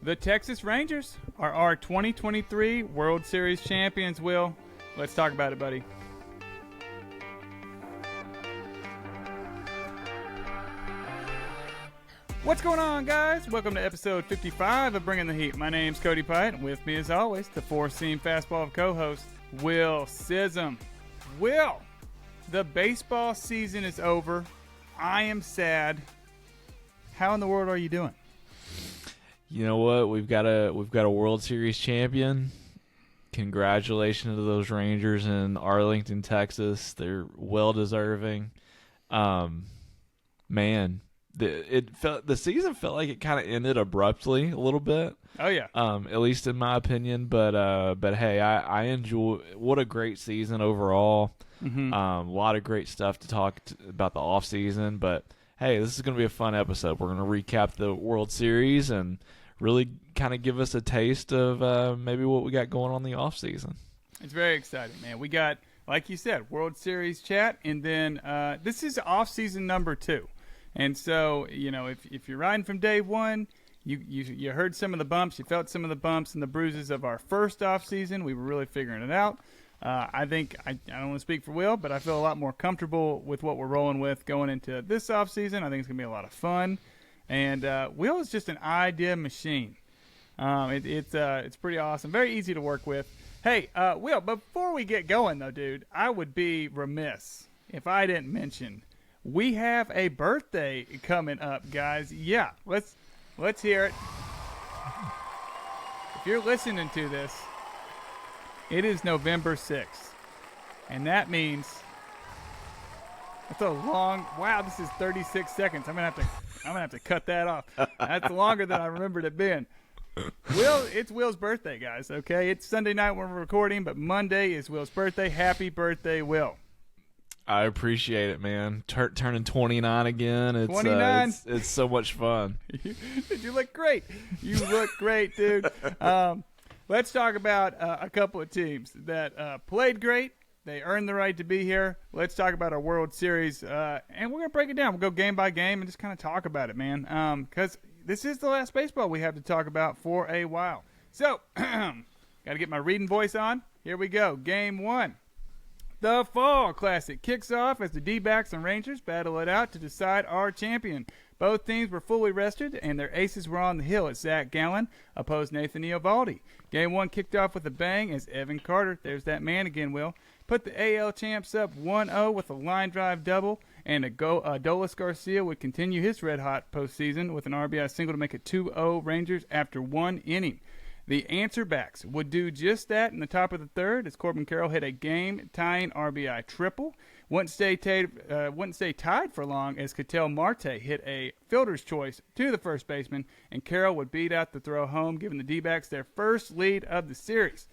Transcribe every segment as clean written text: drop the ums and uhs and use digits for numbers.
The Texas Rangers are our 2023 World Series champions, Will. Let's talk about it, buddy. What's going on, guys? Welcome to episode 55 of Bringing the Heat. My name's Cody Pite, and with me, as always, the four-seam fastball of co-host, Will Sism. Will, the baseball season is over. I am sad. How in the world are you doing? You know what? We've got a World Series champion. Congratulations to those Rangers in Arlington, Texas. They're well deserving. Man, the season felt like it kind of ended abruptly a little bit. Oh yeah. At least in my opinion. But hey, I enjoy. What a great season overall. Mm-hmm. A lot of great stuff to talk about the off season. But hey, this is going to be a fun episode. We're going to recap the World Series and really kind of give us a taste of maybe what we got going on the off season. It's very exciting, man. We got, like you said, World Series chat, and then this is off season number 2. And so, you know, if you're riding from day one, you heard some of the bumps, you felt some of the bumps and the bruises of our first off season. We were really figuring it out. I think I don't want to speak for Will, but I feel a lot more comfortable with what we're rolling with going into this off season. I think it's gonna be a lot of fun. And Will is just an idea machine. It's pretty awesome, very easy to work with. Hey, Will, before we get going though, dude, I would be remiss if I didn't mention we have a birthday coming up, guys. Yeah, let's hear it. If you're listening to this, it is November 6th, and that means it's a long. Wow, this is 36 seconds. I'm gonna have to cut that off. That's longer than I remembered it being. It's Will's birthday, guys. Okay, it's Sunday night when we're recording, but Monday is Will's birthday. Happy birthday, Will! I appreciate it, man. Turning 29 again. It's 29. It's so much fun. You look great. You look great, dude. Let's talk about a couple of teams that played great. They earned the right to be here. Let's talk about our World Series, and we're going to break it down. We'll go game by game and just kind of talk about it, man, because this is the last baseball we have to talk about for a while. So, got to get my reading voice on. Here we go. Game 1. The Fall Classic kicks off as the D-backs and Rangers battle it out to decide our champion. Both teams were fully rested, and their aces were on the hill as Zach Gallen opposed Nathan Eovaldi. Game 1 kicked off with a bang as Evan Carter, there's that man again, Will, put the AL champs up 1-0 with a line drive double, and Adolis Garcia would continue his red-hot postseason with an RBI single to make it 2-0 Rangers after 1 inning. The answer-backs would do just that in the top of the third as Corbin Carroll hit a game-tying RBI triple. Wouldn't stay tied for long as Ketel Marte hit a fielder's choice to the first baseman, and Carroll would beat out the throw home, giving the D-backs their first lead of the series.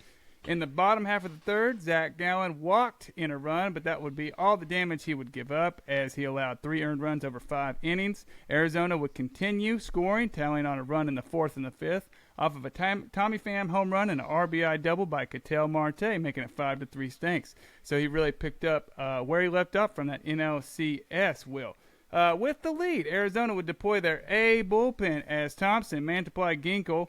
In the bottom half of the third, Zach Gallen walked in a run, but that would be all the damage he would give up as he allowed 3 earned runs over 5 innings. Arizona would continue scoring, tallying on a run in the 4th and the 5th off of a Tommy Pham home run and an RBI double by Ketel Marte, making it 5-3 Stinks. So he really picked up where he left off from that NLCS, Will. With the lead, Arizona would deploy their A bullpen as Thompson, Mantiply, Ginkel,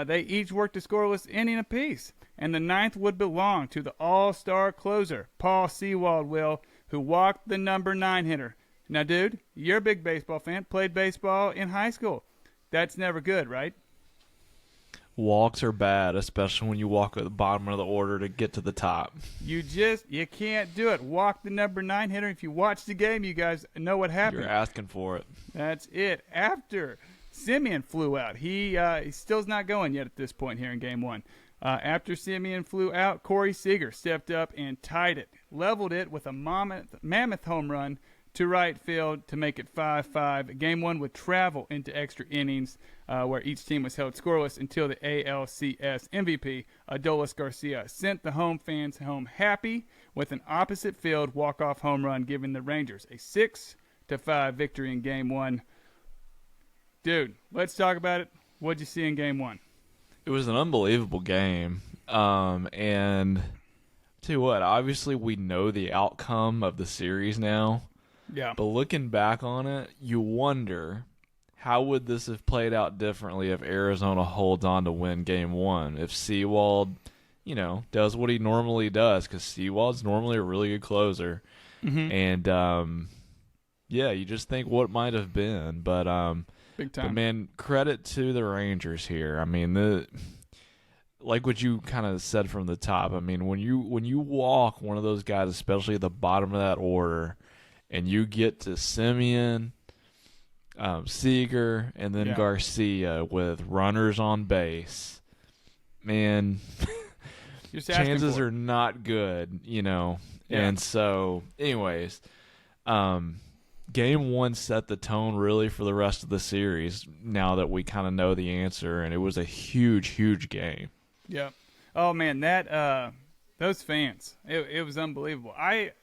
they each worked a scoreless inning apiece. And the 9th would belong to the all-star closer, Paul Sewald, Will, who walked the number 9 hitter. Now, dude, you're a big baseball fan, played baseball in high school. That's never good, right? Walks are bad, especially when you walk at the bottom of the order to get to the top. You can't do it. Walk the number 9 hitter. If you watch the game, you guys know what happened. You're asking for it. That's it. After Semien flew out, he still's not going yet at this point here in Game 1. After Semien flew out, Corey Seager stepped up and tied it, leveled it with a mammoth home run to right field to make it 5-5. Game 1 would travel into extra innings where each team was held scoreless until the ALCS MVP, Adolis Garcia, sent the home fans home happy with an opposite field walk-off home run, giving the Rangers a 6-5 victory in Game 1. Dude, let's talk about it. What'd you see in Game 1? It was an unbelievable game. And tell you what, obviously we know the outcome of the series now. Yeah. But looking back on it, you wonder how would this have played out differently if Arizona holds on to win Game 1? If Sewald, does what he normally does, because Sewald's normally a really good closer. Mm-hmm. And, you just think what might have been. But, big time. But, man, credit to the Rangers here. I mean, like what you kind of said from the top, I mean, when you walk one of those guys, especially at the bottom of that order, and you get to Semien, Seager, and then Garcia with runners on base, man, chances are not good, Yeah. And so, anyways, Game 1 set the tone really for the rest of the series now that we kind of know the answer, and it was a huge, huge game. Yeah. Oh man, that those fans, it was unbelievable.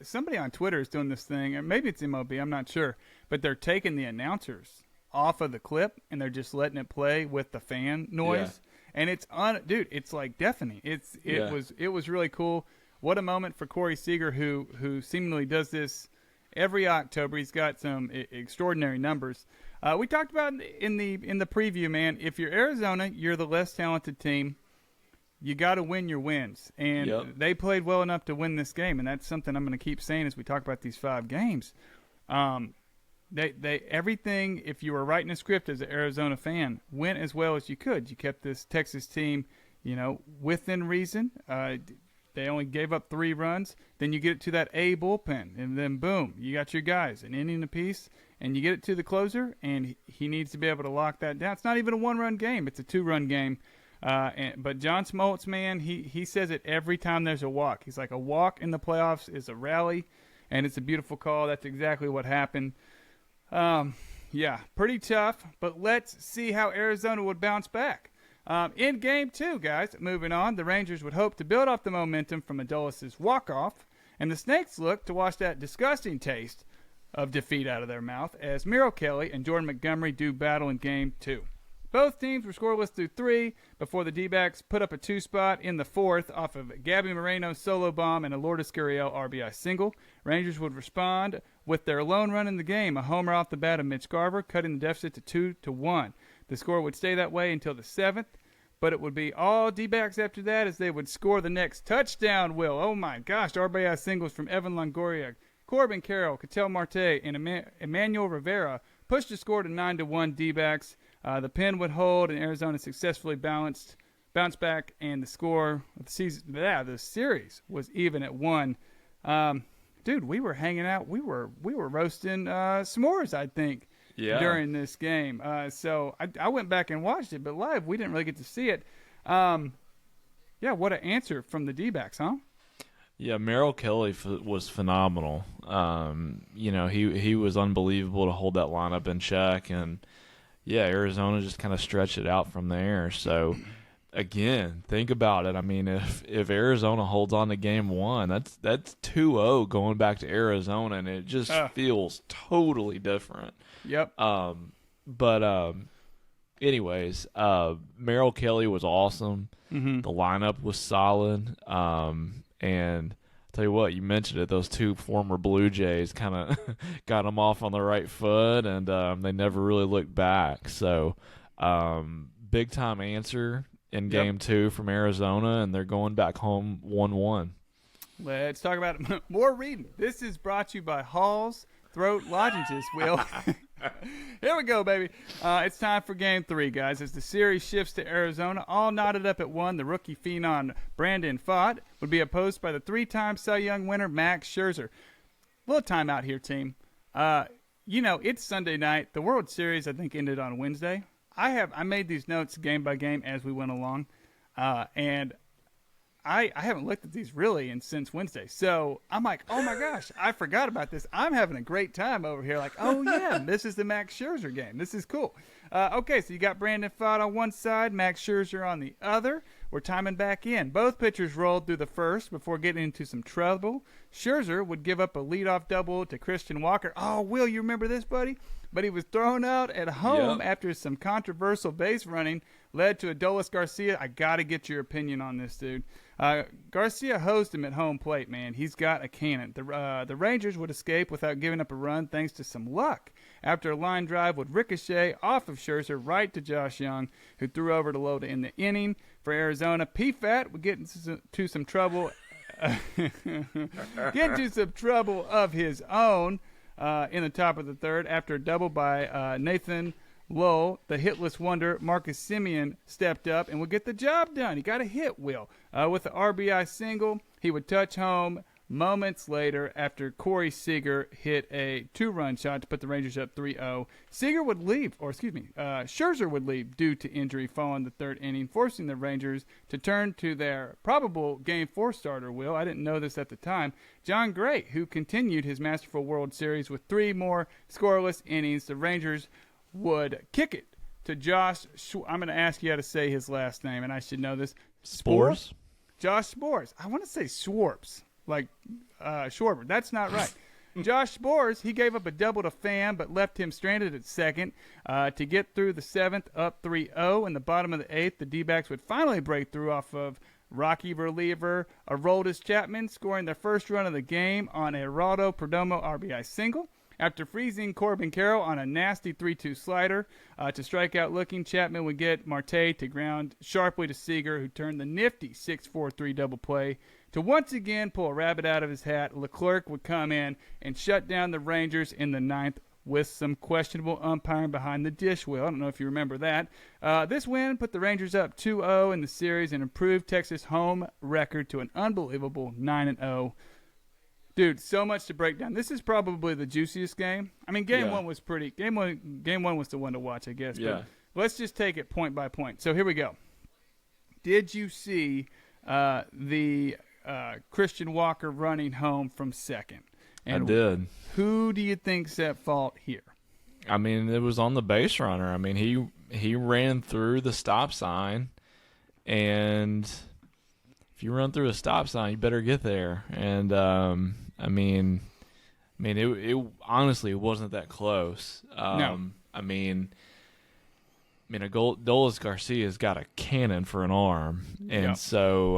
Somebody on Twitter is doing this thing, or maybe it's MLB, I'm not sure, but they're taking the announcers off of the clip and they're just letting it play with the fan noise, and it's it's like deafening. It was really cool. What a moment for Corey Seager, who seemingly does this every October. He's got some extraordinary numbers. We talked about in the preview, man. If you're Arizona, you're the less talented team. You got to win your wins, and they played well enough to win this game, and that's something I'm going to keep saying as we talk about these 5 games. They everything. If you were writing a script as an Arizona fan, went as well as you could. You kept this Texas team, within reason. They only gave up 3 runs. Then you get it to that A bullpen, and then boom, you got your guys, an inning apiece, and you get it to the closer, and he needs to be able to lock that down. It's not even a 1-run game; it's a 2-run game. But John Smoltz, man, he says it every time there's a walk. He's like, a walk in the playoffs is a rally, and it's a beautiful call. That's exactly what happened. Pretty tough, but let's see how Arizona would bounce back. In Game 2, guys, moving on, the Rangers would hope to build off the momentum from Adolis' walk-off, and the Snakes look to wash that disgusting taste of defeat out of their mouth as Merrill Kelly and Jordan Montgomery do battle in Game 2. Both teams were scoreless through 3 before the D-backs put up a 2-spot in the 4th off of Gabby Moreno's solo bomb and a Lourdes Gurriel RBI single. Rangers would respond with their lone run in the game, a homer off the bat of Mitch Garver, cutting the deficit to 2-1. The score would stay that way until the 7th, but it would be all D-backs after that as they would score the next touchdown, Will. Oh, my gosh, RBI singles from Evan Longoria, Corbin Carroll, Ketel Marte, and Emmanuel Rivera pushed the score to 9-1 D-backs. The pen would hold, and Arizona successfully bounced back, and the score of the series was even at 1. Dude, we were hanging out. We were roasting s'mores, I think, during this game. So I went back and watched it, but live we didn't really get to see it. What an answer from the D-backs, huh? Yeah, Merrill Kelly was phenomenal. He was unbelievable to hold that lineup in check, and Arizona just kind of stretched it out from there. So, again, think about it. I mean, if Arizona holds on to Game 1, that's 2-0 going back to Arizona, and it just feels totally different. Yep. Anyways, Merrill Kelly was awesome. Mm-hmm. The lineup was solid. And I'll tell you what, you mentioned it, those 2 former Blue Jays kind of got them off on the right foot, and they never really looked back. So, big-time answer in Game 2 from Arizona, and they're going back home 1-1. Let's talk about more reading. This is brought to you by Hall's Throat Lozenges, Will. Here we go, baby. It's time for Game 3, guys. As the series shifts to Arizona, all knotted up at 1, the rookie phenom Brandon Pfaadt would be opposed by the 3-time Cy Young winner Max Scherzer. Little timeout here, team. It's Sunday night. The World Series, I think, ended on Wednesday. I made these notes game by game as we went along, and I haven't looked at these really since Wednesday. So I'm like, oh my gosh, I forgot about this. I'm having a great time over here. Like, oh yeah, this is the Max Scherzer game. This is cool. Okay, so you got Brandon Pfaadt on one side, Max Scherzer on the other. We're timing back in. Both pitchers rolled through the first before getting into some trouble. Scherzer would give up a leadoff double to Christian Walker. Oh, Will, you remember this, buddy? But he was thrown out at home after some controversial base running led to Adolis Garcia. I got to get your opinion on this, dude. Garcia hosed him at home plate, man. He's got a cannon. The Rangers would escape without giving up a run thanks to some luck. After a line drive would ricochet off of Scherzer right to Josh Young, who threw over to Loda in the inning. For Arizona, PFAT would get into some trouble. Get into some trouble of his own in the top of the third after a double by Nathan Lowe. The hitless wonder Marcus Semien stepped up and would get the job done. He got a hit, Will. With the RBI single, he would touch home moments later after Corey Seager hit a 2-run shot to put the Rangers up 3-0. Scherzer would leave due to injury following the third inning, forcing the Rangers to turn to their probable Game 4 starter, Will. I didn't know this at the time. John Gray, who continued his masterful World Series with 3 more scoreless innings. The Rangers would kick it to Josh. I'm going to ask you how to say his last name, and I should know this. Spores? Josh Spores. I want to say Schwartz, like Schwarber. That's not right. Josh Spores, he gave up a double to Pham, but left him stranded at second to get through the 7th, up 3-0. In the bottom of the 8th, the D-backs would finally break through off of Rocky reliever Aroldis Chapman, scoring their first run of the game on a Geraldo Perdomo RBI single. After freezing Corbin Carroll on a nasty 3-2 slider to strike out looking, Chapman would get Marte to ground sharply to Seager, who turned the nifty 6-4-3 double play to once again pull a rabbit out of his hat. Leclerc would come in and shut down the Rangers in the 9th with some questionable umpiring behind the dish, Will. I don't know if you remember that. This win put the Rangers up 2-0 in the series and improved Texas' home record to an unbelievable 9-0. Dude, so much to break down. This is probably the juiciest game. I mean, game one was pretty. Game one was the one to watch, I guess. Yeah. But let's just take it point by point. So here we go. Did you see the Christian Walker running home from second? And I did. Who do you think's at fault here? I mean, it was on the base runner. I mean, he ran through the stop sign, and if you run through a stop sign, you better get there. And I mean, it honestly wasn't that close. No. Adolis Garcia's got a cannon for an arm, and so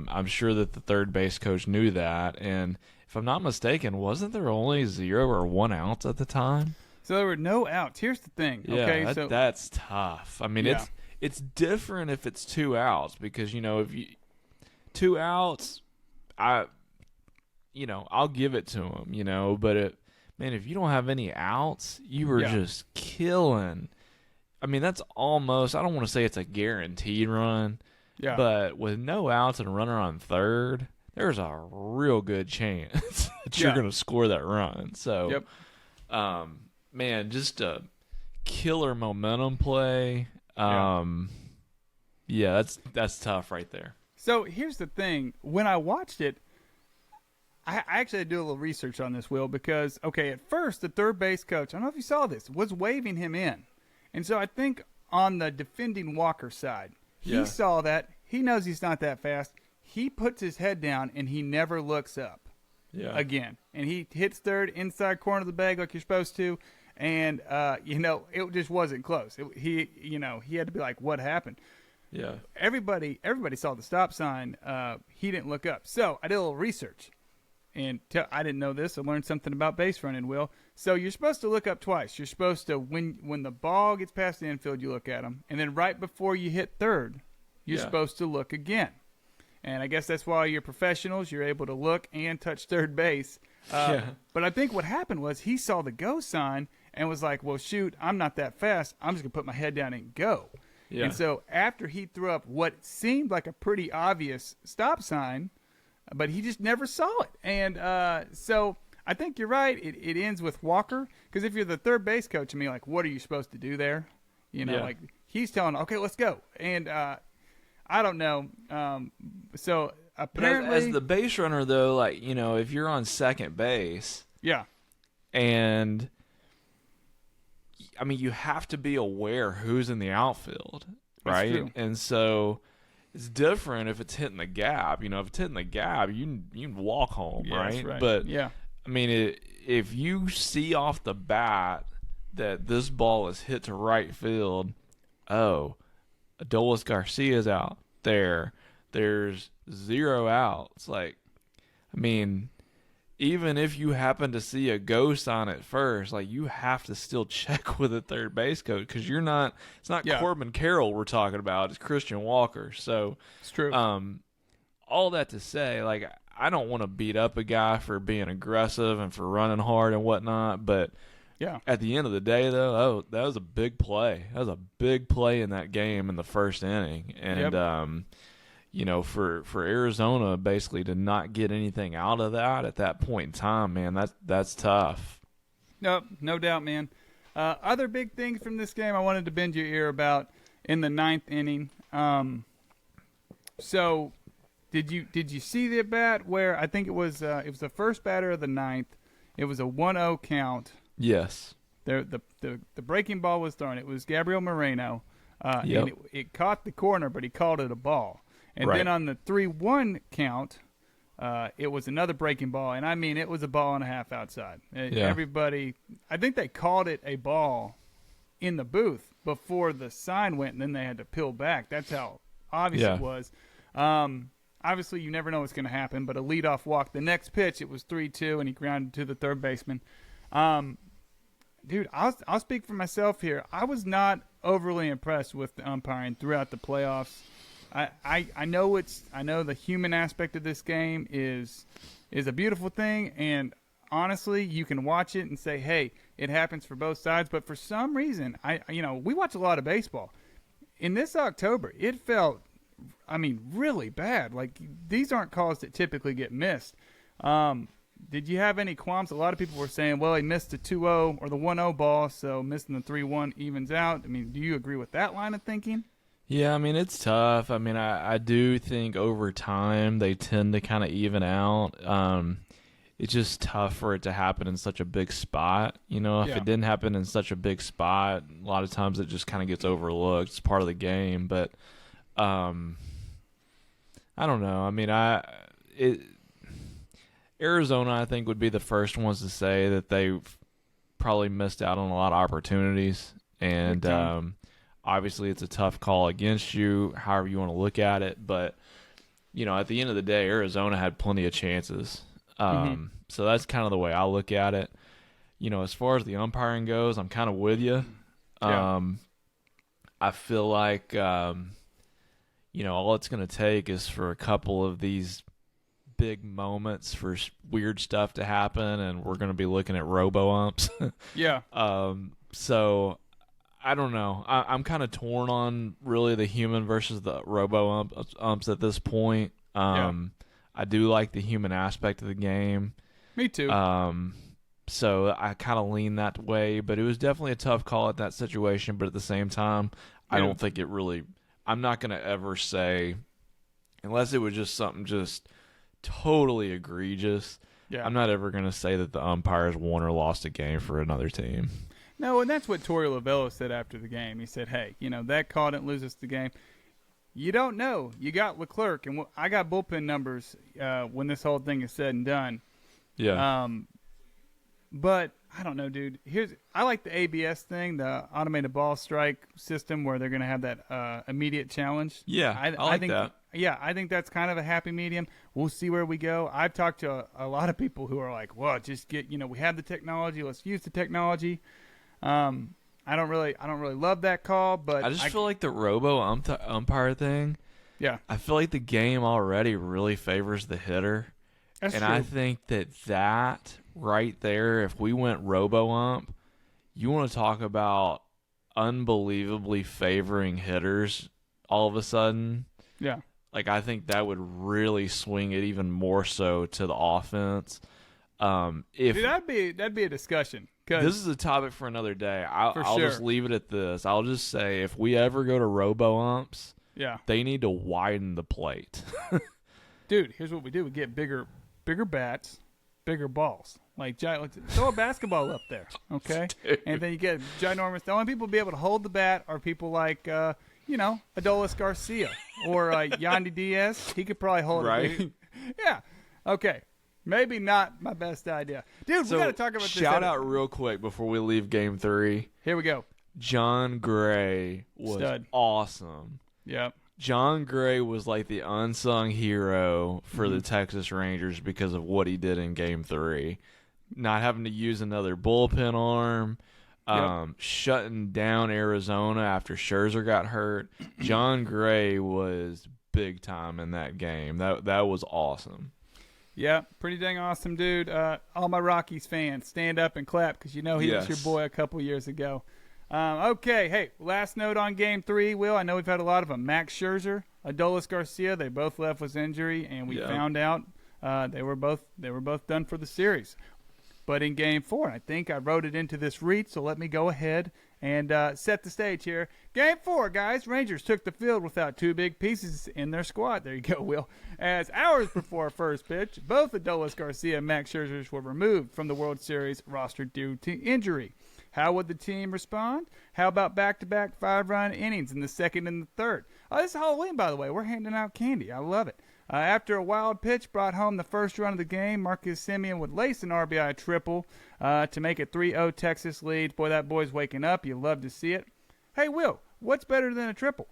I'm sure that the third base coach knew that. And if I'm not mistaken, wasn't there only 0 or 1 out at the time? So there were no outs. Here's the thing. Okay, that's tough. I mean, it's different if it's 2 outs because if you 2 outs, I'll give it to him, but if you don't have any outs, you were just killing. I mean, that's almost, I don't want to say it's a guaranteed run, but with no outs and a runner on third, there's a real good chance that you're going to score that run. So, just a killer momentum play. That's tough right there. So here's the thing. When I watched it, I actually had to do a little research on this, Will, because, at first the third base coach, I don't know if you saw this, was waving him in. And so I think on the defending Walker side, he saw that. He knows he's not that fast. He puts his head down, and he never looks up again. And he hits third inside corner of the bag like you're supposed to. And, it just wasn't close. He had to be like, what happened? Yeah. Everybody saw the stop sign. He didn't look up. So I did a little research. And I didn't know this. I learned something about base running, Will. So you're supposed to look up twice. You're supposed to, when the ball gets past the infield, you look at them. And then right before you hit third, you're supposed to look again. And I guess that's why you're professionals. You're able to look and touch third base. But I think what happened was he saw the go sign and was like, well, shoot, I'm not that fast. I'm just going to put my head down and go. Yeah. And so after he threw up what seemed like a pretty obvious stop sign, but he just never saw it. And so I think you're right. It ends with Walker. Because if you're the third base coach, I mean, like, what are you supposed to do there? Like he's telling, okay, let's go. And I don't know. So apparently. But as the base runner, though, like, if you're on second base. Yeah. And, I mean, you have to be aware who's in the outfield, right? That's true. And so it's different if it's hitting the gap. You know, if it's hitting the gap, you can walk home, Yes, right? right. But Yeah. I mean, if you see off the bat that this ball is hit to right field, oh, Adolis Garcia's out there. There's 0 outs. Like, I mean, even if you happen to see a ghost on it first, like, you have to still check with the third base coach because it's not Yeah. Corbin Carroll we're talking about. It's Christian Walker. So, It's true. all that to say, like, I don't want to beat up a guy for being aggressive and for running hard and whatnot, but yeah. at the end of the day, though, that was a big play. That was a big play in that game in the first inning. And, you know, for Arizona basically to not get anything out of that at that point in time, man, that's tough. No doubt, man. Other big things from this game I wanted to bend your ear about in the 9th inning. So did you see the at bat where I think it was the first batter of the 9th. It was a 1-0 count. Yes. The breaking ball was thrown. It was Gabriel Moreno. Yep. And it caught the corner, but he called it a ball. And Right. then on the 3-1 count, it was another breaking ball. And, I mean, it was a ball and a half outside. Everybody – I think they called it a ball in the booth before the sign went, and then they had to peel back. That's how obvious it was. Obviously, you never know what's going to happen, but a leadoff walk. The next pitch, it was 3-2, and he grounded to the third baseman. Dude, I'll speak for myself here. I was not overly impressed with the umpiring throughout the playoffs. I know the human aspect of this game is a beautiful thing, and honestly, you can watch it and say, hey, it happens for both sides. But for some reason, we watch a lot of baseball. In this October, it felt, really bad. Like, these aren't calls that typically get missed. Did you have any qualms? A lot of people were saying, well, he missed the 2-0 or the 1-0 ball, so missing the 3-1 evens out. I mean, do you agree with that line of thinking? Yeah, I mean, it's tough. I mean, I do think over time they tend to kind of even out. It's just tough for it to happen in such a big spot. You know, if it didn't happen in such a big spot, a lot of times it just kind of gets overlooked. It's part of the game. But I don't know. I mean, Arizona, I think, would be the first ones to say that they've probably missed out on a lot of opportunities. And obviously it's a tough call against you, however you want to look at it. But, you know, at the end of the day, Arizona had plenty of chances. So that's kind of the way I look at it. You know, as far as the umpiring goes, I'm kind of with you. I feel like, you know, all it's going to take is for a couple of these big moments for weird stuff to happen, and we're going to be looking at robo-umps. So I don't know. I'm kind of torn on really the human versus the robo-umps at this point. I do like the human aspect of the game. Me too. So I kind of lean that way, but it was definitely a tough call at that situation. But at the same time, I don't think it really – I'm not going to ever say – unless it was just something just totally egregious, I'm not ever going to say that the umpires won or lost a game for another team. No, and that's what Torey Lovullo said after the game. He said, hey, you know, that call didn't lose us the game. You don't know. You got Leclerc, and I got bullpen numbers when this whole thing is said and done. Yeah. But I don't know, dude. I like the ABS thing, the automated ball strike system, where they're going to have that immediate challenge. Yeah, I think that. Yeah, I think that's kind of a happy medium. We'll see where we go. I've talked to a lot of people who are like, well, just get, you know, we have the technology. Let's use the technology. I don't really love that call, but I just feel like the robo umpire thing. Yeah, I feel like the game already really favors the hitter. That's and true. I think that right there, if we went robo-ump, you want to talk about unbelievably favoring hitters all of a sudden. Yeah. Like, I think that would really swing it even more so to the offense. If Dude, that'd be a discussion. This is a topic for another day. I'll sure. just leave it at this. I'll just say, if we ever go to robo-umps, they need to widen the plate. Dude, here's what we do. We get bigger bats, bigger balls. Like throw a basketball up there, okay? Dude. And then you get ginormous. The only people who be able to hold the bat are people like, Adolis Garcia or Yandy Diaz. He could probably hold Right. it. Yeah. Okay. Maybe not my best idea. Dude, So we got to talk about this. shout out real quick before we leave Game 3. Here we go. John Gray was Stud. awesome. Yep. John Gray was like the unsung hero for the Texas Rangers because of what he did in Game 3. Not having to use another bullpen arm, shutting down Arizona after Scherzer got hurt. John Gray was big time in that game. That was awesome. Yeah, pretty dang awesome, dude. All my Rockies fans, stand up and clap because he was Yes. your boy a couple years ago. Okay, hey, last note on Game 3, Will. I know we've had a lot of them. Max Scherzer, Adolis Garcia, they both left with injury, and we found out they were both done for the series. But in Game 4, I think I wrote it into this read, so let me go ahead and set the stage here. Game 4, guys. Rangers took the field without two big pieces in their squad. There you go, Will. As hours before first pitch, both Adolis Garcia and Max Scherzer were removed from the World Series roster due to injury. How would the team respond? How about back-to-back 5-run innings in the second and the third? Oh, this is Halloween, by the way. We're handing out candy. I love it. After a wild pitch brought home the first run of the game, Marcus Semien would lace an RBI triple to make it 3-0 Texas lead. Boy, that boy's waking up. You love to see it. Hey, Will, what's better than a triple?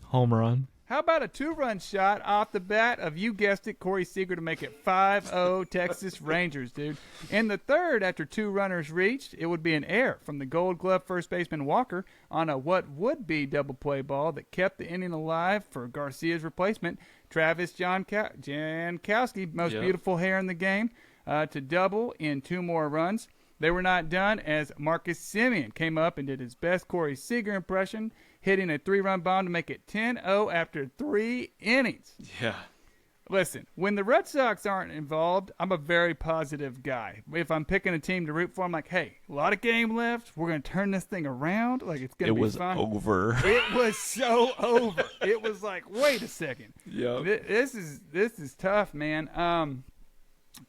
Home run. How about a 2-run shot off the bat of, you guessed it, Corey Seager to make it 5-0 Texas Rangers, dude. In the third, after 2 runners reached, it would be an error from the Gold Glove first baseman Walker on a what would be double play ball that kept the inning alive for Garcia's replacement, Travis Jankowski, most beautiful hair in the game, to double in 2 more runs. They were not done as Marcus Semien came up and did his best Corey Seager impression, hitting a 3-run bomb to make it 10-0 after 3 innings. Yeah. Listen, when the Red Sox aren't involved, I'm a very positive guy. If I'm picking a team to root for, I'm like, hey, a lot of game left. We're going to turn this thing around. Like, it's going to be fun. It was over. It was so over. It was like, wait a second. Yep. This is tough, man.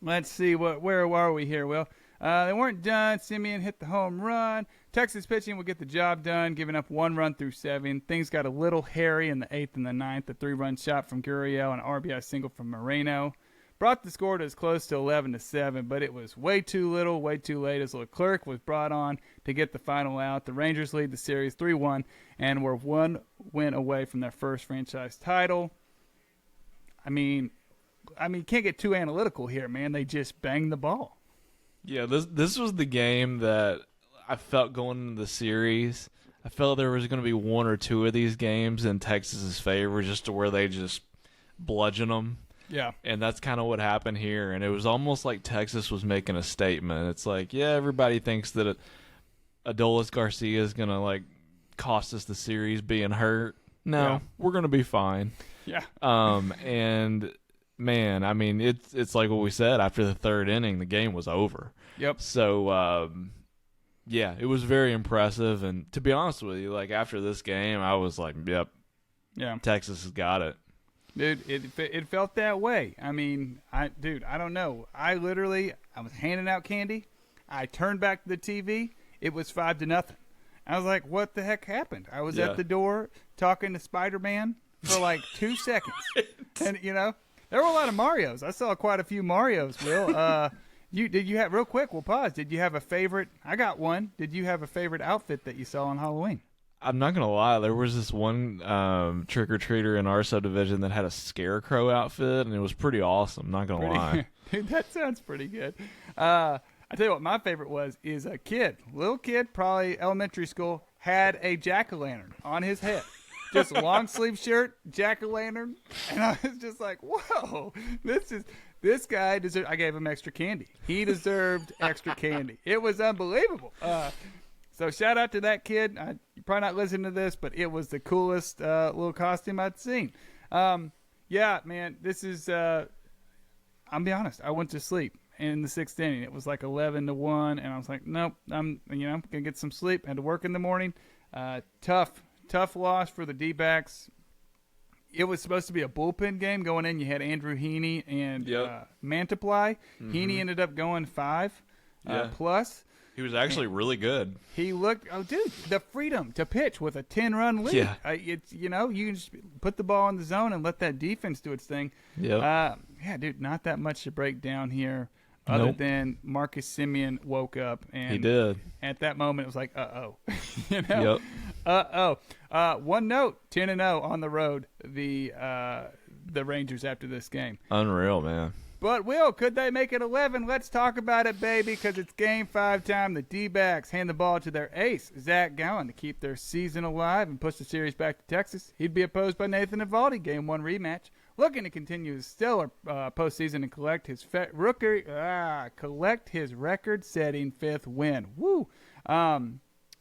Let's see, where are we here, Will? They weren't done. Semien hit the home run. Texas pitching would get the job done, giving up 1 run through 7. Things got a little hairy in the 8th and the 9th. A 3-run shot from Gurriel and an RBI single from Moreno brought the score to as close to 11-7, but it was way too little, way too late as Leclerc was brought on to get the final out. The Rangers lead the series 3-1 and were 1 win away from their first franchise title. I mean, can't get too analytical here, man. They just banged the ball. Yeah, this was the game that I felt going into the series. I felt there was going to be 1 or 2 of these games in Texas's favor, just to where they just bludgeon them. Yeah. And that's kind of what happened here. And it was almost like Texas was making a statement. It's like, yeah, everybody thinks that Adolis Garcia is going to like cost us the series being hurt. No, we're going to be fine. Yeah. And man, I mean, it's like what we said. After the 3rd inning, the game was over. Yep. So, yeah, it was very impressive. And to be honest with you, like after this game, I was like, yep, Texas has got it. Dude, it felt that way. I mean, I don't know. I was handing out candy. I turned back to the TV. It was 5-0. I was like, what the heck happened? I was at the door talking to Spider-Man for like 2 seconds. And, there were a lot of Marios. I saw quite a few Marios, Will. Did you have, real quick, we'll pause. Did you have a favorite? I got one. Did you have a favorite outfit that you saw on Halloween? I'm not going to lie. There was this one trick-or-treater in our subdivision that had a scarecrow outfit, and it was pretty awesome. Not going to lie. Dude, that sounds pretty good. I tell you what my favorite is a little kid, probably elementary school, had a jack-o'-lantern on his head. Just a long-sleeve shirt, jack-o'-lantern. And I was just like, whoa, this guy deserved, I gave him extra candy. He deserved extra candy. It was unbelievable. So shout out to that kid. You're probably not listening to this, but it was the coolest little costume I'd seen. Yeah, man, this is, I'll be honest, I went to sleep in the 6th inning. It was like 11-1, and I was like, nope, I'm going to get some sleep. Had to work in the morning. Tough loss for the D-backs. It was supposed to be a bullpen game going in. You had Andrew Heaney and Mantiply. Mm-hmm. Heaney ended up going 5 plus. He was actually really good. He looked, oh, dude, the freedom to pitch with a 10-run lead. Yeah. It's, you can just put the ball in the zone and let that defense do its thing. Yep. Yeah, dude, not that much to break down here other Nope. than Marcus Semien woke up. And He did. at that moment, it was like, uh-oh. Yep. One note, 10-0 on the road, the Rangers after this game. Unreal, man. But, Will, could they make it 11? Let's talk about it, baby, because it's Game 5 time. The D-backs hand the ball to their ace, Zach Gallen, to keep their season alive and push the series back to Texas. He'd be opposed by Nathan Eovaldi, Game 1 rematch, looking to continue his stellar postseason and collect his record-setting 5th win. Woo!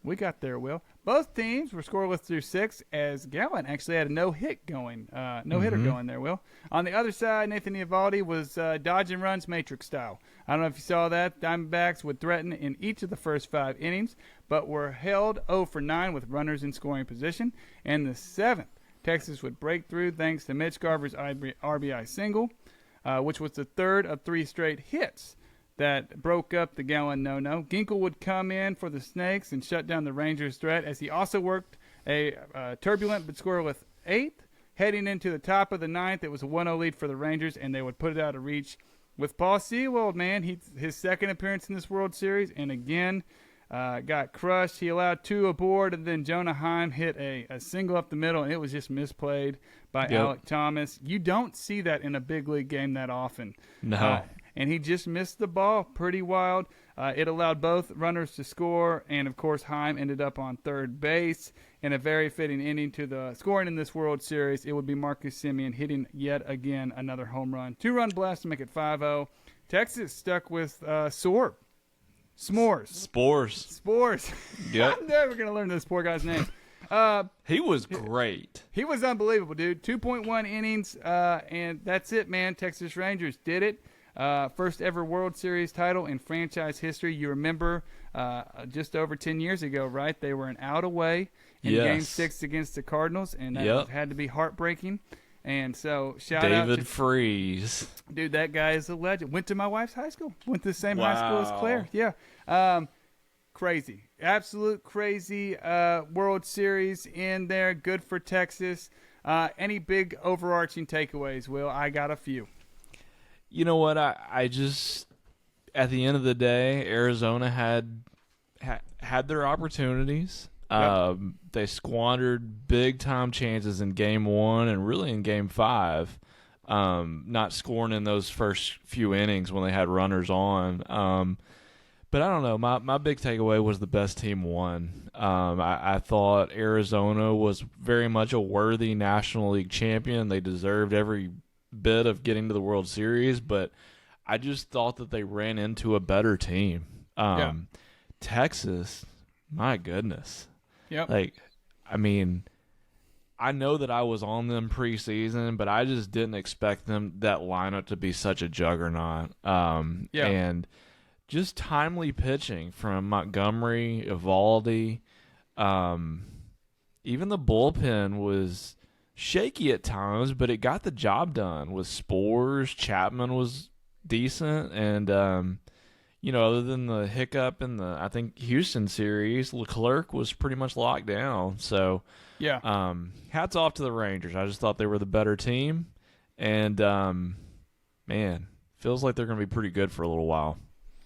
We got there, Will. Both teams were scoreless through 6, as Gallen actually had a no-hitter going there, Will. On the other side, Nathan Eovaldi was dodging runs Matrix style. I don't know if you saw that. Diamondbacks would threaten in each of the first 5 innings, but were held 0 for 9 with runners in scoring position. And the 7th, Texas would break through thanks to Mitch Garver's RBI single, which was the 3rd of 3 straight hits that broke up the Gallen no-no. Ginkel would come in for the Snakes and shut down the Rangers' threat, as he also worked a turbulent but scoreless 8th. Heading into the top of the 9th, it was a 1-0 lead for the Rangers, and they would put it out of reach with Paul Sewald, man. His second appearance in this World Series, and again got crushed. He allowed 2 aboard, and then Jonah Heim hit a single up the middle, and it was just misplayed by Alek Thomas. You don't see that in a big league game that often. No. And he just missed the ball. Pretty wild. It allowed both runners to score, and, of course, Heim ended up on third base in a very fitting ending to the scoring in this World Series. It would be Marcus Semien hitting yet again another home run. 2-run blast to make it 5-0. Texas stuck with S'mores. Spores. Yep. I'm never going to learn this poor guy's name. He was great. He was unbelievable, dude. 2.1 innings, and that's it, man. Texas Rangers did it. First ever World Series title in franchise history. You remember just over 10 years ago, right? They were an out away in Game 6 against the Cardinals, and that had to be heartbreaking. And so, shout out to David Freese. Dude, that guy is a legend. Went to my wife's high school. Went to the same high school as Claire. Yeah. Crazy. Absolute crazy World Series in there. Good for Texas. Any big overarching takeaways, Will? I got a few. You know what? I just, at the end of the day, Arizona had their opportunities. Yep. They squandered big-time chances in Game 1 and really in Game 5, not scoring in those first few innings when they had runners on. But I don't know. My big takeaway was the best team won. I thought Arizona was very much a worthy National League champion. They deserved every bit of getting to the World Series, but I just thought that they ran into a better team. Texas, my goodness. Yep. I mean, I know that I was on them preseason, but I just didn't expect that lineup to be such a juggernaut. And just timely pitching from Montgomery, Eovaldi. Even the bullpen was shaky at times, but it got the job done with Spores. Chapman was decent, and other than the hiccup in the, I think, Houston series, Leclerc was pretty much locked down. So hats off to the Rangers. I just thought they were the better team, and man, feels like they're going to be pretty good for a little while.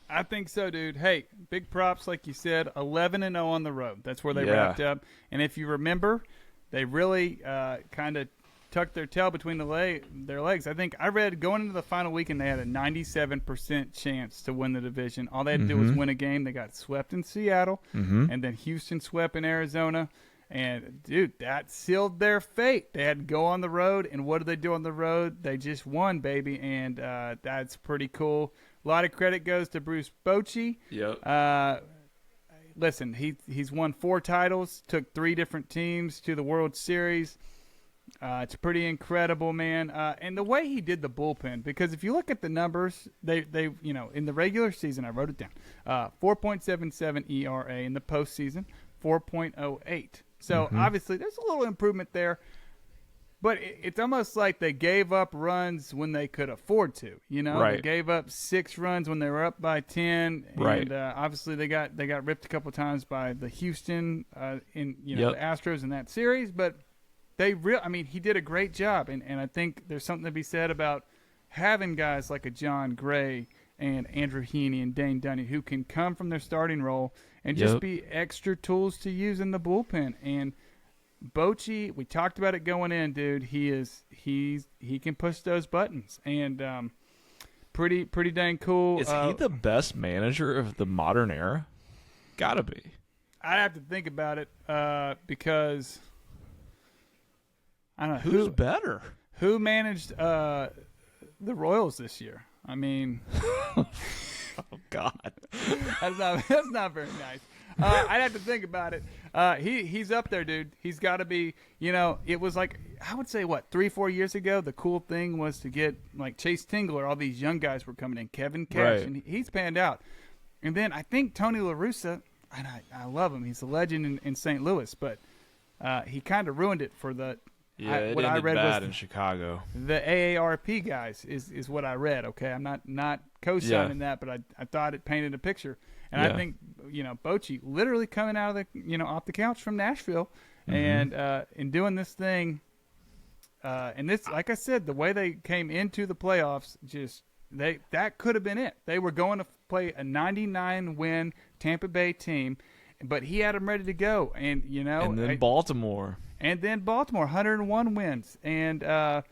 I think so, dude. Hey, big props, like you said, 11-0 on the road. That's where they wrapped up. And if you remember, they really kind of tucked their tail between their legs. I think I read going into the final weekend they had a 97% chance to win the division. All they had to do was win a game. They got swept in Seattle, and then Houston swept in Arizona. And, dude, that sealed their fate. They had to go on the road, and what did they do on the road? They just won, baby, and that's pretty cool. A lot of credit goes to Bruce Bochy. Yep. Listen, he's won 4 titles, took 3 different teams to the World Series. It's pretty incredible, man. And the way he did the bullpen, because if you look at the numbers, they in the regular season, I wrote it down, 4.77 ERA. In the postseason, 4.08. So obviously there's a little improvement there. But it's almost like they gave up runs when they could afford to. You know, Right. They gave up 6 runs when they were up by 10. Right. And obviously they got ripped a couple times by the Houston Yep. the Astros in that series. But he did a great job, and I think there's something to be said about having guys like a John Gray and Andrew Heaney and Dane Dunning who can come from their starting role and just Yep. be extra tools to use in the bullpen. And Bochy, we talked about it going in, dude. He can push those buttons, and pretty dang cool. Is he the best manager of the modern era? Gotta be. I'd have to think about it because I don't know Who's better? who managed the Royals this year. I mean, Oh God. that's not very nice. I'd have to think about it. He's up there, dude. He's got to be. It was like I would say 3-4 years ago. The cool thing was to get like Chase Tingler. All these young guys were coming in. Kevin Cash, Right. and he's panned out. And then I think Tony La Russa, and I love him. He's a legend in St. Louis, but he kind of ruined it for the. Yeah, it what I ended read bad was in Chicago. the AARP guys is what I read. Okay, I'm not co-signing that, but I thought it painted a picture, and I Yeah. think Bochy literally coming out of the off the couch from Nashville, and doing this thing, and this, like I said, the way they came into the playoffs, that could have been it. They were going to play a 99-win Tampa Bay team, but he had them ready to go, and And then Baltimore. and then Baltimore, 101 wins. And, and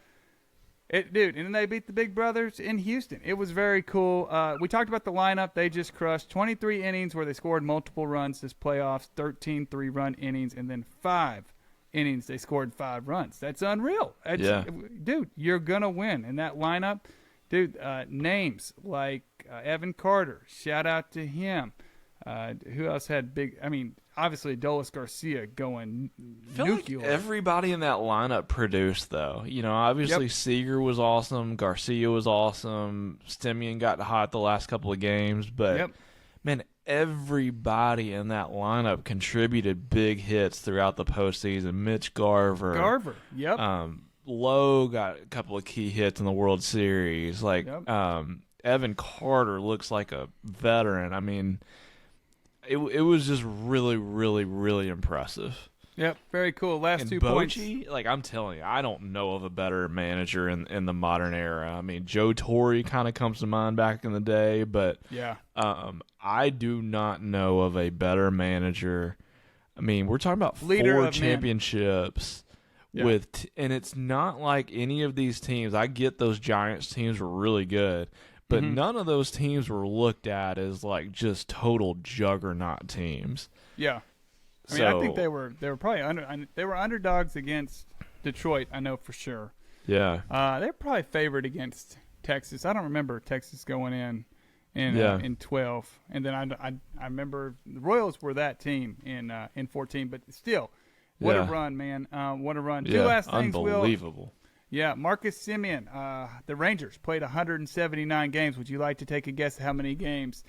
then they beat the Big Brothers in Houston. It was very cool. We talked about the lineup. They just crushed 23 innings where they scored multiple runs this playoffs, 13 3-run innings, and then 5 innings they scored 5 runs. That's unreal. Yeah. Dude, you're going to win. And that lineup, dude, names like Evan Carter, shout out to him. Who else had big? I mean, obviously Adolis Garcia going I feel like nuclear. everybody in that lineup produced, though. Obviously Seager was awesome. Garcia was awesome. Stemian got hot the last couple of games. But, man, everybody in that lineup contributed big hits throughout the postseason. Mitch Garver. Yep. Lowe got a couple of key hits in the World Series. Like, Yep. Evan Carter looks like a veteran. I mean, it was just really, really, really impressive. Yep. Very cool. Last And 2 points. Bochy, like I'm telling you, I don't know of a better manager in the modern era. I mean, Joe Torre kind of comes to mind back in the day, but Yeah. I do not know of a better manager. I mean, we're talking about Leader 4 of men. championships Yeah. and it's not like any of these teams. I get those Giants teams were really good, but Mm-hmm. none of those teams were looked at as like just total juggernaut teams. Yeah. I mean, I think they were probably they were underdogs against Detroit. I know for sure. Yeah. They're probably favored against Texas. I don't remember Texas going in Yeah. in 12, and then I remember the Royals were that team in 14. But still, what a Yeah. run, man! What a run! Yeah, Two last things, Will. unbelievable. Yeah, Marcus Semien. The Rangers played 179 games. Would you like to take a guess at how many games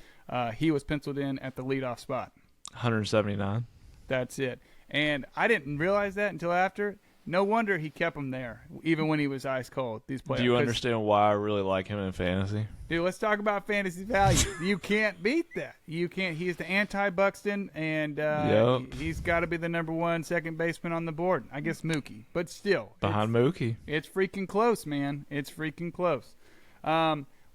he was penciled in at the leadoff spot? 179. That's it. And I didn't realize that until after. No wonder he kept him there, even when he was ice cold. These players. Do you understand why I really like him in fantasy? Dude, let's talk about fantasy value. You can't beat that. You can't. He's the anti-Buxton, and Yep. he's got to be the number 1 second baseman on the board. I guess Mookie, but still, Behind Mookie. it's freaking close, man. It's freaking close.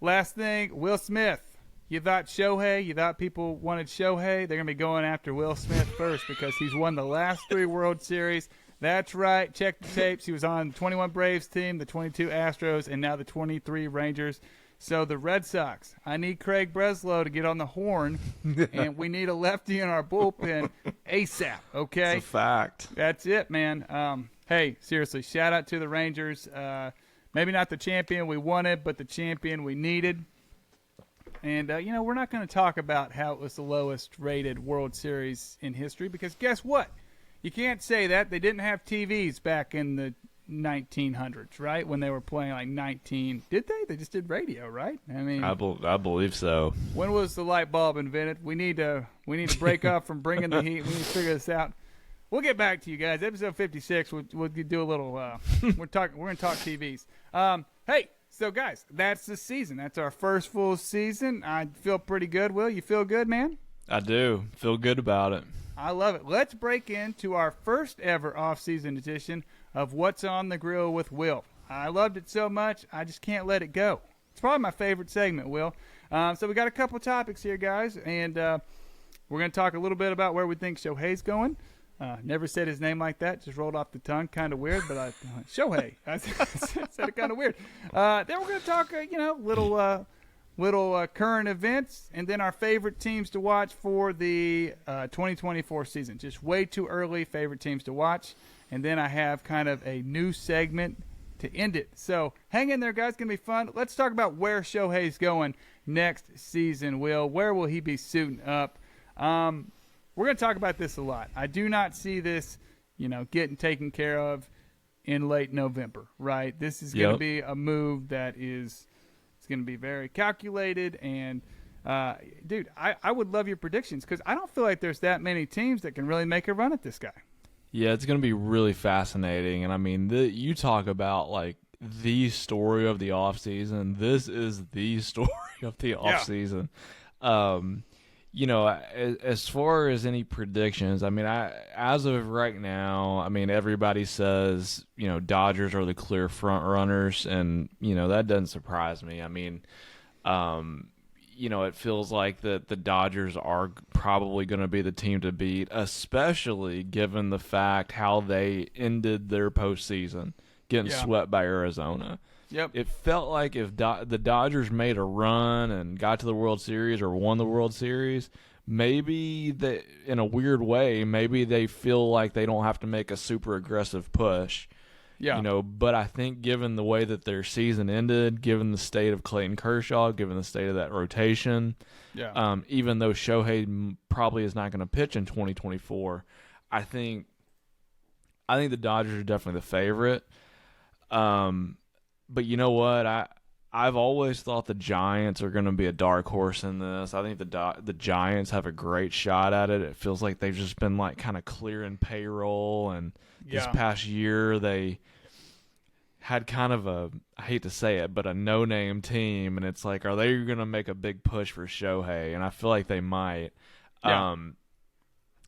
Last thing, Will Smith. You thought Shohei, you thought people wanted Shohei. They're going to be going after Will Smith first because he's won the last 3 World Series. That's right. Check the tapes. He was on the 21 Braves team, the 22 Astros, and now the 23 Rangers. So the Red Sox, I need Craig Breslow to get on the horn, and we need a lefty in our bullpen ASAP, okay? It's a fact. That's it, man. Hey, seriously, shout out to the Rangers. Maybe not the champion we wanted, but the champion we needed. And, we're not going to talk about how it was the lowest rated World Series in history because guess what? You can't say that. They didn't have TVs back in the 1900s, right? When they were playing like 19. Did they? They just did radio, right? I mean, I believe so. when was the light bulb invented? We need to break up from bringing the heat. We need to figure this out. we'll get back to you guys. Episode 56. We'll do a little. We're gonna talk TVs. Hey, so guys, that's the season. That's our first full season. I feel pretty good. Will, you feel good, man? I do. Feel good about it. I love it. Let's break into our first ever off-season edition of What's on the Grill with Will. I loved it so much, I just can't let it go. It's probably my favorite segment, Will. So we got a couple topics here, guys, and we're going to talk a little bit about where we think Shohei's going. Never said his name like that, just rolled off the tongue, kind of weird, but Shohei. I said it kind of weird. Then we're going to talk, little current events, and then our favorite teams to watch for the 2024 season. Just way too early favorite teams to watch. And then I have kind of a new segment to end it. So hang in there, guys. It's going to be fun. Let's talk about where Shohei's going next season, Will. Where will he be suiting up? We're going to talk about this a lot. I do not see this, getting taken care of in late November, right? This is going to be a move that is going to be very calculated. And, dude, I would love your predictions because I don't feel like there's that many teams that can really make a run at this guy. Yeah, it's going to be really fascinating. And, I mean, you talk about, like, the story of the offseason. This is the story of the offseason. As far as any predictions, I mean, as of right now, I mean, everybody says, Dodgers are the clear front runners, and, that doesn't surprise me. I mean, it feels like that the Dodgers are probably going to be the team to beat, especially given the fact how they ended their postseason, getting swept by Arizona. Yep. It felt like if the Dodgers made a run and got to the World Series or won the World Series, maybe in a weird way, maybe they feel like they don't have to make a super aggressive push. Yeah. But I think given the way that their season ended, given the state of Clayton Kershaw, given the state of that rotation, even though Shohei probably is not going to pitch in 2024, I think the Dodgers are definitely the favorite. But you know what? I've always thought the Giants are going to be a dark horse in this. I think the Giants have a great shot at it. It feels like they've just been like kind of clearing payroll, and this past year they had kind of I hate to say it, but a no-name team, and it's like, are they going to make a big push for Shohei? And I feel like they might. Yeah.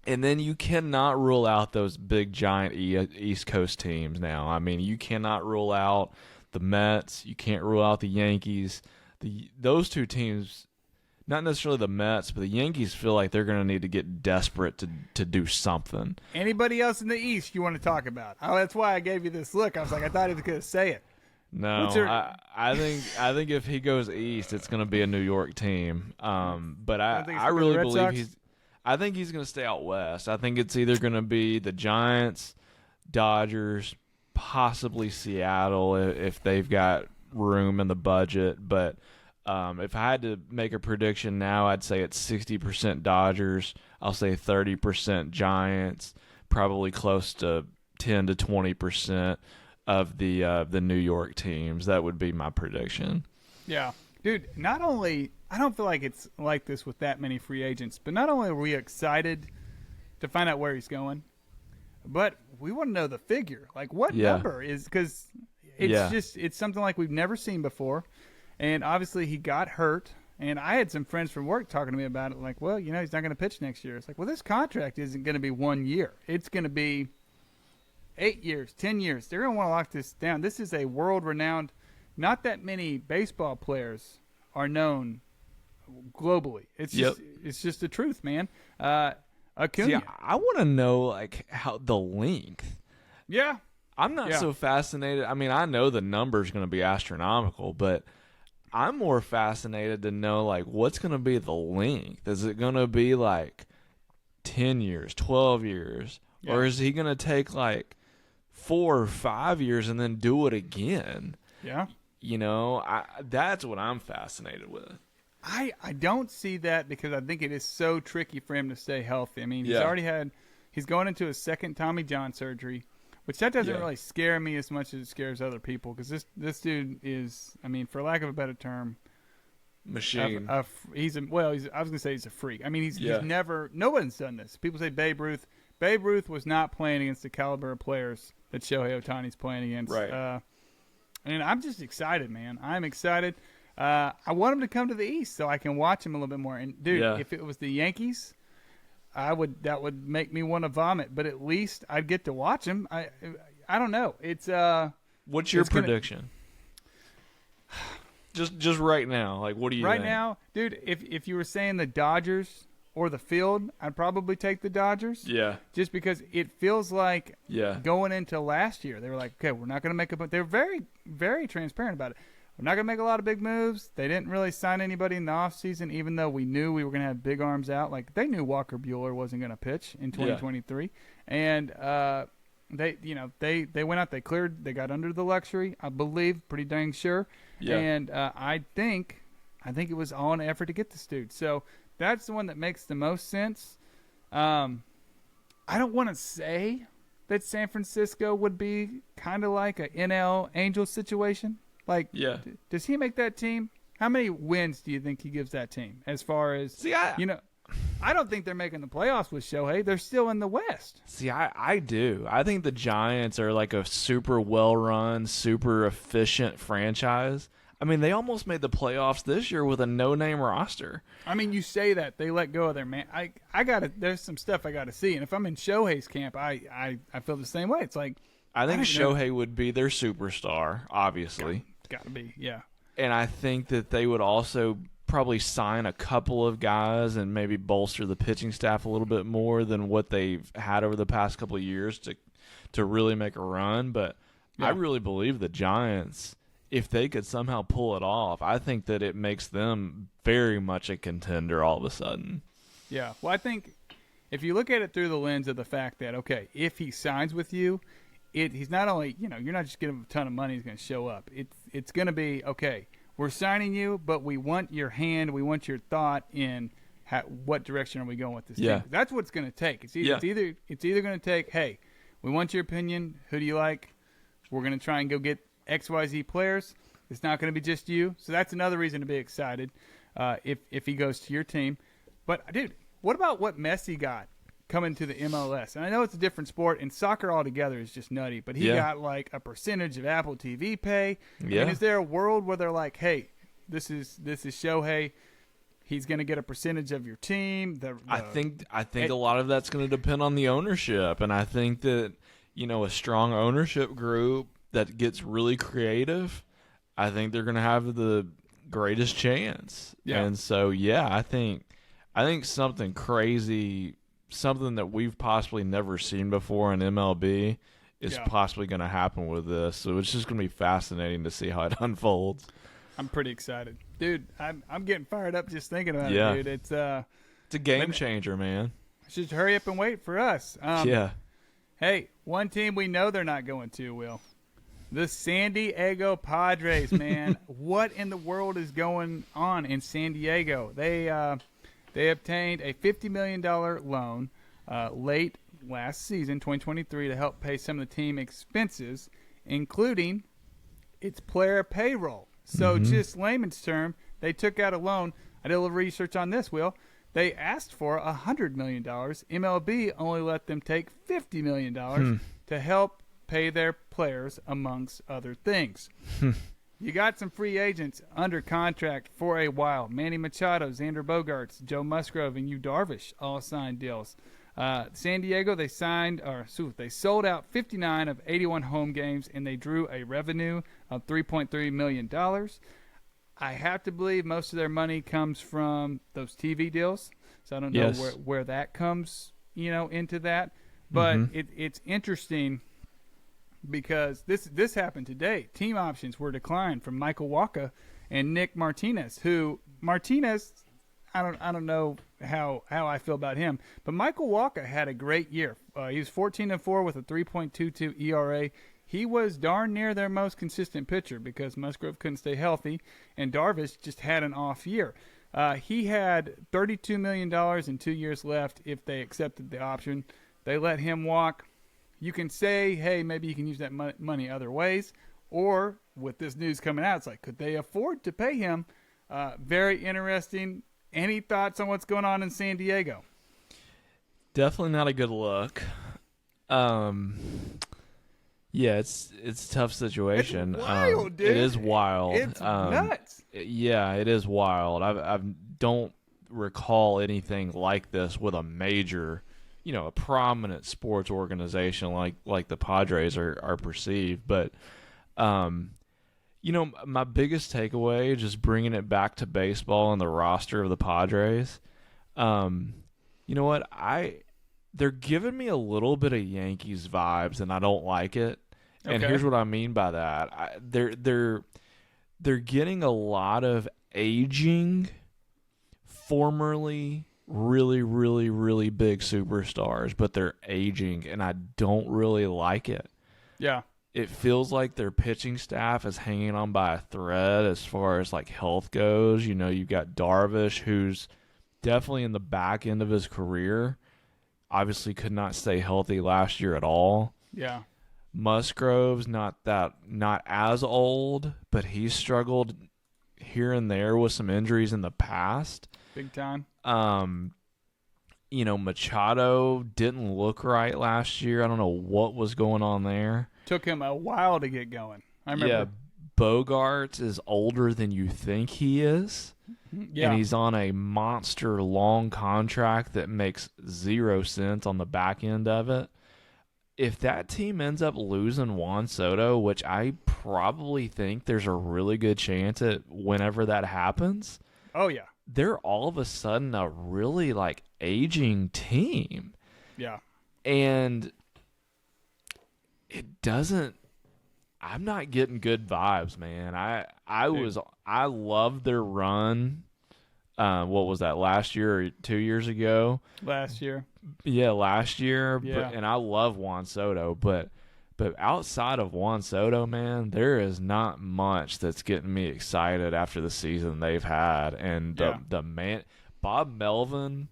And then you cannot rule out those big giant East Coast teams now. I mean, you cannot rule out the Mets. You can't rule out the Yankees. Those two teams, not necessarily the Mets, but the Yankees feel like they're going to need to get desperate to do something. Anybody else in the East you want to talk about? Oh, that's why I gave you this look. I was like, I thought he was going to say it. No, I think if he goes East, it's going to be a New York team. But I really believe I think he's going to stay out West. I think it's either going to be the Giants, Dodgers, possibly Seattle if they've got room in the budget. But if I had to make a prediction now, I'd say it's 60% Dodgers. I'll say 30% Giants, probably close to 10 to 20% of the New York teams. That would be my prediction. Yeah. Dude, not only – I don't feel like it's like this with that many free agents, but not only are we excited to find out where he's going, but we want to know the figure. Like, what number is – because it's something like we've never seen before. And obviously he got hurt. And I had some friends from work talking to me about it, like, well, he's not going to pitch next year. It's like, well, this contract isn't going to be 1 year. It's going to be 8 years, 10 years. They're going to want to lock this down. This is a world-renowned – not that many baseball players are known globally. It's just the truth, man. Acuna. See, I want to know like how the length. Yeah. I'm not so fascinated. I mean, I know the number's going to be astronomical, but I'm more fascinated to know like what's going to be the length. Is it going to be like 10 years, 12 years, or is he going to take like 4 or 5 years and then do it again? Yeah. That's what I'm fascinated with. I don't see that because I think it is so tricky for him to stay healthy. I mean, he's going into his second Tommy John surgery, which that doesn't really scare me as much as it scares other people because this dude is, I mean, for lack of a better term, machine. I was going to say he's a freak. I mean, he's never, no one's done this. People say Babe Ruth. Babe Ruth was not playing against the caliber of players that Shohei Ohtani's playing against. Right. And I'm just excited, man. I'm excited. I want him to come to the East so I can watch him a little bit more. And dude, if it was the Yankees, that would make me want to vomit. But at least I'd get to watch him. I don't know. It's What's your prediction? Just right now, like what do you right think? now, dude? If you were saying the Dodgers or the field, I'd probably take the Dodgers. Yeah. Just because it feels like going into last year, they were like, okay, we're not going to make they're very, very transparent about it. We're not going to make a lot of big moves. They didn't really sign anybody in the offseason, even though we knew we were going to have big arms out. Like, they knew Walker Buehler wasn't going to pitch in 2023. And they went out, they got under the luxury, I believe, pretty dang sure. Yeah. And I think it was all an effort to get this dude. So that's the one that makes the most sense. I don't want to say that San Francisco would be kind of like a NL Angels situation. Like, does he make that team? How many wins do you think he gives that team? As far as, I don't think they're making the playoffs with Shohei. They're still in the West. See, I do. I think the Giants are like a super well-run, super efficient franchise. I mean, they almost made the playoffs this year with a no-name roster. I mean, you say that. They let go of their man. There's some stuff I got to see. And if I'm in Shohei's camp, I feel the same way. It's like, I think Shohei would be their superstar, obviously. Got to be, yeah. And I think that they would also probably sign a couple of guys and maybe bolster the pitching staff a little bit more than what they've had over the past couple of years to really make a run. But I really believe the Giants, if they could somehow pull it off, I think that it makes them very much a contender all of a sudden. Yeah. Well, I think if you look at it through the lens of the fact that, okay, if he signs with you, he's not only, you're not just giving him a ton of money, he's going to show up. It's going to be, okay, we're signing you, but we want your hand, we want your thought in what direction are we going with this team. That's what it's going to take. It's either going to take, hey, we want your opinion, who do you like? We're going to try and go get XYZ players. It's not going to be just you. So that's another reason to be excited if he goes to your team. But, dude, what about what Messi got coming to the MLS? And I know it's a different sport, and soccer altogether is just nutty, but he got like a percentage of Apple TV pay. Yeah. And is there a world where they're like, hey, this is Shohei, he's going to get a percentage of your team? I think a lot of that's going to depend on the ownership, and I think that a strong ownership group that gets really creative, I think they're going to have the greatest chance. Yeah. And so I think something crazy, something that we've possibly never seen before in MLB is possibly going to happen with this. So it's just going to be fascinating to see how it unfolds. I'm pretty excited. Dude, I'm getting fired up just thinking about it, dude. It's a game changer, man. Just hurry up and wait for us. Hey, one team we know they're not going to, Will. The San Diego Padres, man. What in the world is going on in San Diego? They obtained a $50 million loan late last season, 2023, to help pay some of the team expenses, including its player payroll. So just layman's term, they took out a loan. I did a little research on this, Will. They asked for $100 million. MLB only let them take $50 million to help pay their players, amongst other things. You got some free agents under contract for a while. Manny Machado, Xander Bogaerts, Joe Musgrove, and Yu Darvish all signed deals. San Diego, they sold out 59 of 81 home games, and they drew a revenue of $3.3 million. I have to believe most of their money comes from those TV deals. So I don't know where that comes, into that. But it's interesting because this happened today. Team options were declined from Michael Wacha and Nick Martinez, I don't know how I feel about him, but Michael Wacha had a great year. He was 14-4 with a 3.22 ERA. He was darn near their most consistent pitcher because Musgrove couldn't stay healthy, and Darvish just had an off year. He had $32 million in 2 years left if they accepted the option. They let him walk. You can say, hey, maybe you can use that money other ways, or with this news coming out, it's like, could they afford to pay him? Very interesting. Any thoughts on what's going on in San Diego? Definitely not a good look. Um, yeah, it's a tough situation. It's wild, dude. It is wild. It's nuts. Yeah, it is wild. I don't recall anything like this with a major, a prominent sports organization like the Padres are perceived. But, my biggest takeaway, just bringing it back to baseball and the roster of the Padres, you know what? They're giving me a little bit of Yankees vibes, and I don't like it. And Okay. here's what I mean by that: they're getting a lot of aging, formerly really, really, really big superstars, but they're aging, and I don't really like it. Yeah. It feels like their pitching staff is hanging on by a thread as far as like health goes. You've got Darvish, who's definitely in the back end of his career. Obviously could not stay healthy last year at all. Yeah. Musgrove's not as old, but he's struggled here and there with some injuries in the past. Big time. Machado didn't look right last year. I don't know what was going on there. Took him a while to get going. I remember. Yeah, Bogarts is older than you think he is. Yeah. And he's on a monster long contract that makes 0 sense on the back end of it. If that team ends up losing Juan Soto, which I probably think there's a really good chance at whenever that happens, Oh, yeah. they're all of a sudden a really like aging team. Yeah. And it doesn't, I'm not getting good vibes, man. I loved their run. What was that, last year or 2 years ago? Last year. Yeah, last year. Yeah. And I love Juan Soto, but outside of Juan Soto, man, there is not much that's getting me excited after the season they've had. And the man, Bob Melvin,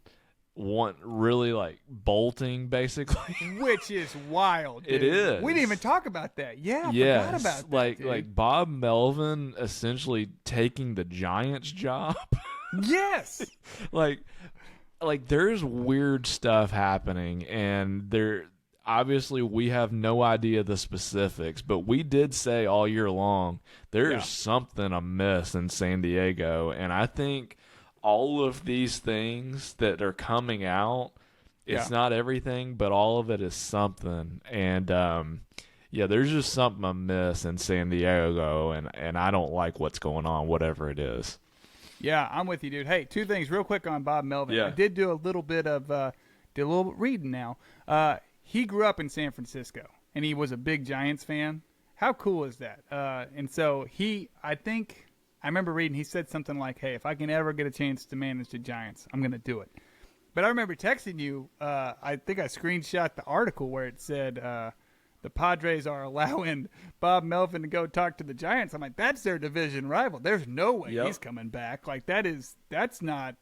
really like bolting basically. Which is wild, dude. It is. We didn't even talk about that. Yeah, I Yes, forgot about that, like dude. like Bob Melvin essentially taking the Giants job. Yes. like there's weird stuff happening, and there obviously we have no idea the specifics, but we did say all year long there's something amiss in San Diego, and I think all of these things that are coming out, it's not everything, but all of it is something. And there's just something amiss in San Diego, and I don't like what's going on, whatever it is. Yeah, I'm with you, dude. Hey, two things real quick on Bob Melvin. Yeah. I did do a little bit of reading now. He grew up in San Francisco, and he was a big Giants fan. How cool is that? And so I remember reading, he said something like, hey, if I can ever get a chance to manage the Giants, I'm going to do it. But I remember texting you, I think I screenshot the article where it said the Padres are allowing Bob Melvin to go talk to the Giants. I'm like, that's their division rival. There's no way he's coming back. Like, that's not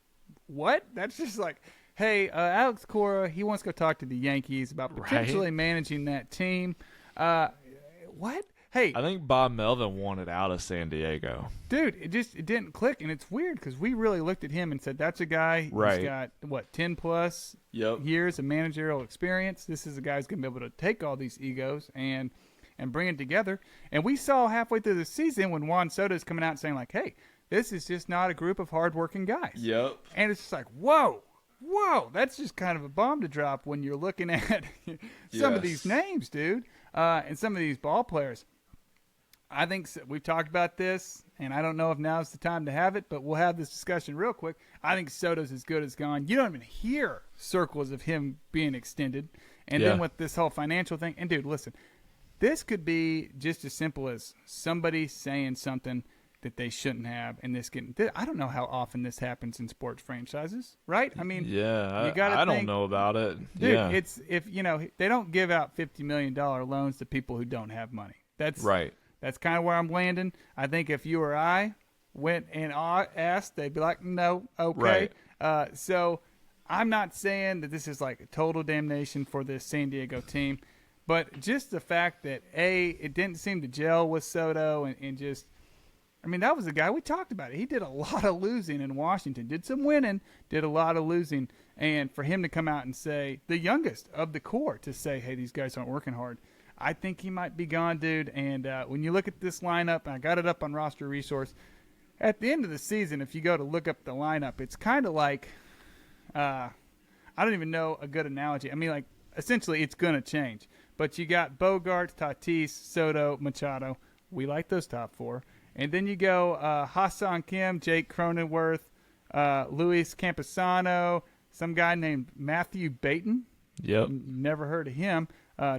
what? That's just like, hey, Alex Cora, he wants to go talk to the Yankees about potentially managing that team. What? Hey, I think Bob Melvin wanted out of San Diego. Dude, it didn't click, and it's weird because we really looked at him and said, that's a guy who's got, 10-plus years of managerial experience. This is a guy who's going to be able to take all these egos and bring it together. And we saw halfway through the season when Juan Soto's coming out saying, like, hey, this is just not a group of hardworking guys. Yep. And it's just like, whoa, that's just kind of a bomb to drop when you're looking at some of these names, dude, and some of these ball players. I think we've talked about this, and I don't know if now's the time to have it, but we'll have this discussion real quick. I think Soto's as good as gone. You don't even hear circles of him being extended. And then with this whole financial thing, and dude, listen, this could be just as simple as somebody saying something that they shouldn't have, and this getting. I don't know how often this happens in sports franchises, right? I mean, I don't know about it, dude. It's if they don't give out $50 million loans to people who don't have money. That's right. That's kind of where I'm landing. I think if you or I went and asked, they'd be like, no, okay. Right. So I'm not saying that this is like a total damnation for this San Diego team, but just the fact that, A, it didn't seem to gel with Soto and just I mean, that was the guy we talked about. He did a lot of losing in Washington. Did some winning, did a lot of losing. And for him to come out and say, the youngest of the core, to say, hey, these guys aren't working hard, I think he might be gone, dude. And when you look at this lineup, and I got it up on Roster Resource, at the end of the season, if you go to look up the lineup, it's kind of like, I don't even know a good analogy. I mean, like, essentially it's going to change. But you got Bogaerts, Tatis, Soto, Machado. We like those top four. And then you go Ha-Seong Kim, Jake Cronenworth, Luis Campusano, some guy named Matthew Baton. Yep. Never heard of him.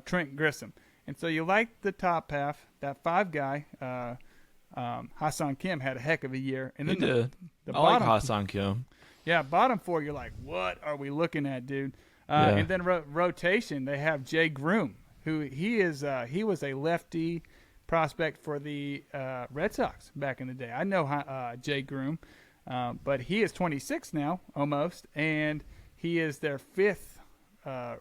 Trent Grissom. And so you like the top half, that five guy. Ha-Seong Kim had a heck of a year. And then He did. The I like bottom, Ha-Seong Kim. yeah, bottom four, you're like, what are we looking at, dude? Yeah. And then rotation, they have Jay Groom, who he was a lefty prospect for the Red Sox back in the day. I know Jay Groom, but he is 26 now, almost, and he is their fifth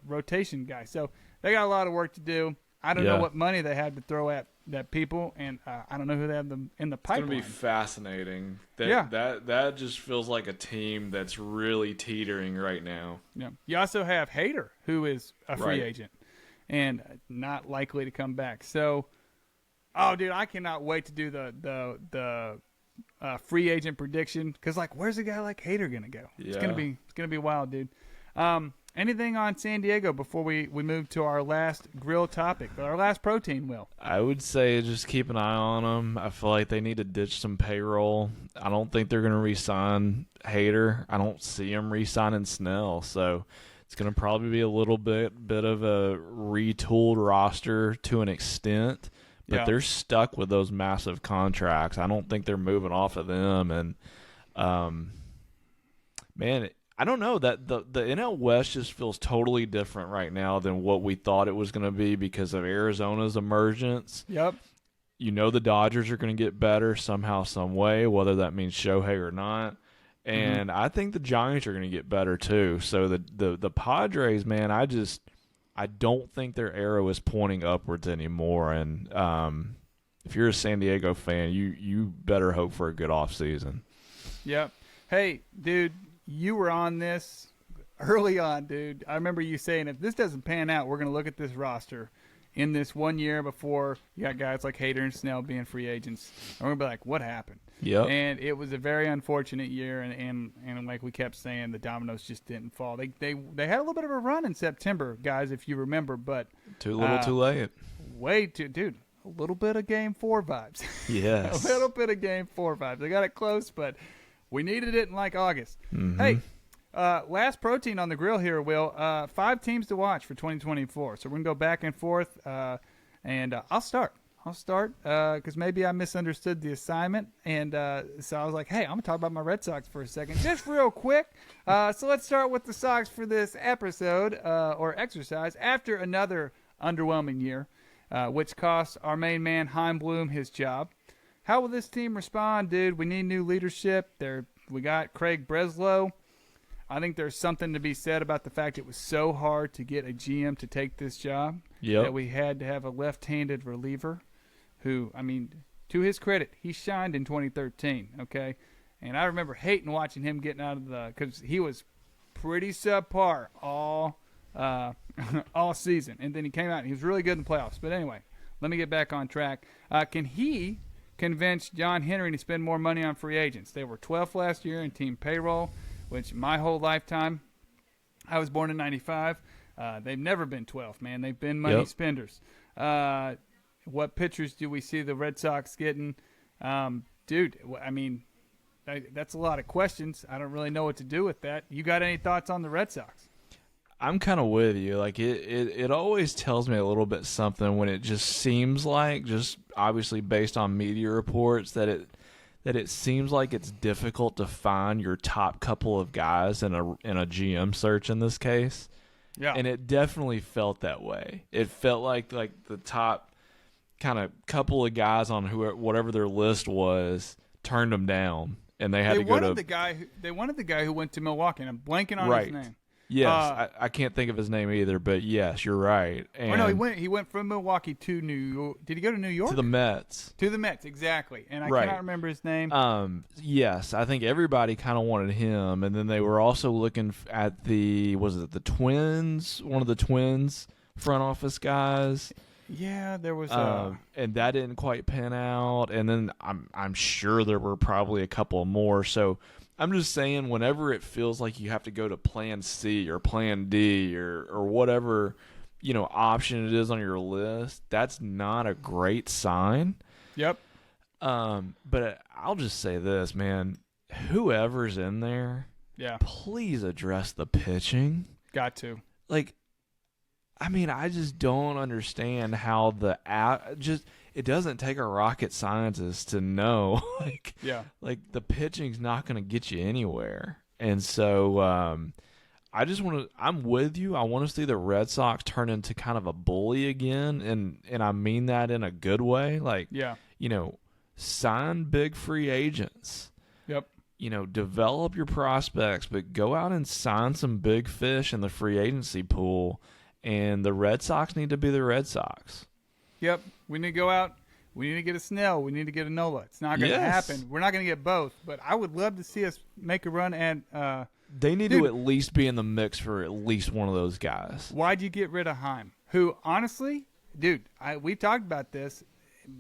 rotation guy. So they got a lot of work to do. I don't know what money they had to throw at that people, and I don't know who they have them in the It's going pipeline. to be fascinating. Yeah. That just feels like a team that's really teetering right now. Yeah. You also have Hader, who is a free Right. agent and not likely to come back. So, oh, dude, I cannot wait to do the free agent prediction because, like, where's a guy like Hader gonna go? It's gonna be wild, dude. Anything on San Diego before we move to our last grill topic, our last protein, Will? I would say just keep an eye on them. I feel like they need to ditch some payroll. I don't think they're going to re-sign Hader. I don't see them re-signing Snell. So it's going to probably be a little bit of a retooled roster to an extent. But they're stuck with those massive contracts. I don't think they're moving off of them. And, man, I don't know. That the NL West just feels totally different right now than what we thought it was going to be because of Arizona's emergence. Yep. You know the Dodgers are going to get better somehow, some way, whether that means Shohei or not. And I think the Giants are going to get better too. So the Padres, man, I don't think their arrow is pointing upwards anymore. And if you're a San Diego fan, you better hope for a good offseason. Yep. Hey, dude, you were on this early on, dude. I remember you saying if this doesn't pan out, we're going to look at this roster in this 1 year before you got guys like Hader and Snell being free agents. And we're going to be like, what happened? Yep. And it was a very unfortunate year, and like we kept saying, the dominoes just didn't fall. They had a little bit of a run in September, guys, if you remember, but Too little, too late. way too, dude. A little bit of Game 4 vibes. Yes. A little bit of Game 4 vibes. They got it close, but we needed it in like August. Mm-hmm. Hey, last protein on the grill here, Will. 5 teams to watch for 2024. So we're going to go back and forth, and I'll start. Because maybe I misunderstood the assignment. And so I was like, hey, I'm going to talk about my Red Sox for a second, just real quick. So let's start with the Sox for this episode or exercise after another underwhelming year, which cost our main man, Chaim Bloom, his job. How will this team respond, dude? We need new leadership. We got Craig Breslow. I think there's something to be said about the fact it was so hard to get a GM to take this job that we had to have a left-handed reliever who, I mean, to his credit, he shined in 2013, okay? And I remember hating watching him getting out of because he was pretty subpar all season. And then he came out and he was really good in the playoffs. But anyway, let me get back on track. Can he convince John Henry to spend more money on free agents? They were 12th last year in team payroll, which my whole lifetime, I was born in 95. They've never been 12th, man. They've been money spenders. What pitchers do we see the Red Sox getting? Dude, I mean, that's a lot of questions. I don't really know what to do with that. You got any thoughts on the Red Sox? I'm kind of with you. Like it always tells me a little bit something when it just seems like, just obviously based on media reports, that it seems like it's difficult to find your top couple of guys in a GM search in this case. Yeah. And it definitely felt that way. It felt like the top kind of couple of guys on whatever their list was turned them down, and they had to go to They wanted the guy who went to Milwaukee, and I'm blanking on his name. Yes, I can't think of his name either, but yes, you're right. And Or no, he went from Milwaukee to New York. Did he go to New York? to the Mets. To the Mets, exactly. And I Right. cannot remember his name. Yes, I think everybody kind of wanted him, and then they were also looking at the Twins, one of the Twins front office guys. Yeah, there was And that didn't quite pan out. And then I'm sure there were probably a couple more. So I'm just saying, whenever it feels like you have to go to Plan C or Plan D or whatever option it is on your list, that's not a great sign. Yep. But I'll just say this, man: whoever's in there, Yeah. please address the pitching. Got to. Like, I mean, I just don't understand how it doesn't take a rocket scientist to know Yeah. like the pitching's not going to get you anywhere. And so I'm with you. I want to see the Red Sox turn into kind of a bully again, and I mean that in a good way. Like, Yeah. Sign big free agents. Yep. Develop your prospects, but go out and sign some big fish in the free agency pool. And the Red Sox need to be the Red Sox. Yep. We need to go out. We need to get a Snell. We need to get a Nola. It's not going to happen. We're not going to get both. But I would love to see us make a run at they need to at least be in the mix for at least one of those guys. Why'd you get rid of Heim? Who, honestly, dude, we talked about this,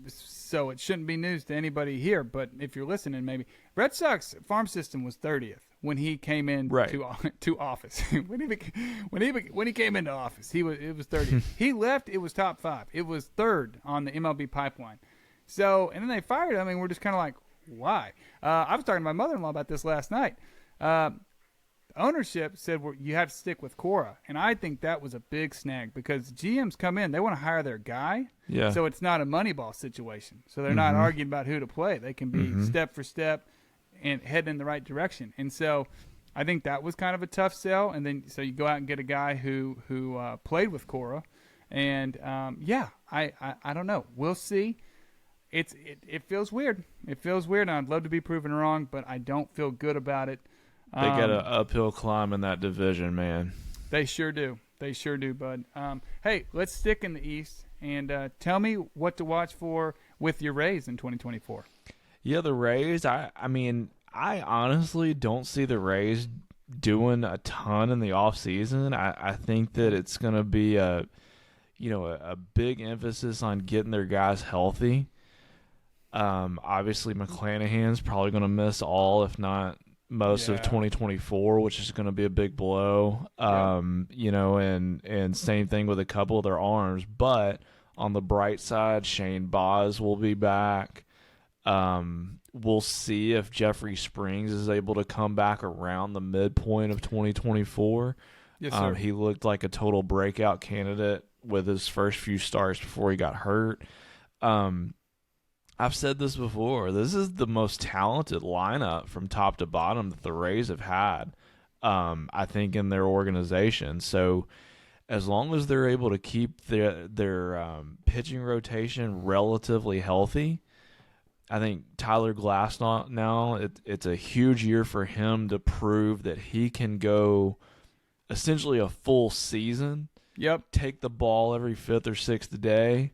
so it shouldn't be news to anybody here. But if you're listening, maybe Red Sox farm system was 30th when he came in to office. when he came into office, it was 30th. He left, it was top 5. It was 3rd on the MLB pipeline. So, and then they fired him, and we're just kind of like, why? I was talking to my mother-in-law about this last night. Ownership said you have to stick with Cora, and I think that was a big snag because GMs come in, they want to hire their guy, so it's not a Moneyball situation. So they're not arguing about who to play. They can be step for step and head in the right direction. And so I think that was kind of a tough sell. And then so you go out and get a guy who played with Cora, and I don't know. We'll see. It feels weird. It feels weird, and I'd love to be proven wrong, but I don't feel good about it. They got an uphill climb in that division, man. They sure do. They sure do, bud. Hey, let's stick in the East and tell me what to watch for with your Rays in 2024. Yeah, the Rays. I mean, I honestly don't see the Rays doing a ton in the offseason. I think that it's going to be a big emphasis on getting their guys healthy. Obviously, McClanahan's probably going to miss all, if not most of 2024, which is going to be a big blow. And same thing with a couple of their arms. But on the bright side, Shane Baz will be back. We'll see if Jeffrey Springs is able to come back around the midpoint of 2024. Yes, sir. He looked like a total breakout candidate with his first few starts before he got hurt. I've said this before. This is the most talented lineup from top to bottom that the Rays have had, I think, in their organization. So as long as they're able to keep their pitching rotation relatively healthy, I think Tyler Glasnow now, it's a huge year for him to prove that he can go essentially a full season. Yep. Take the ball every 5th or 6th day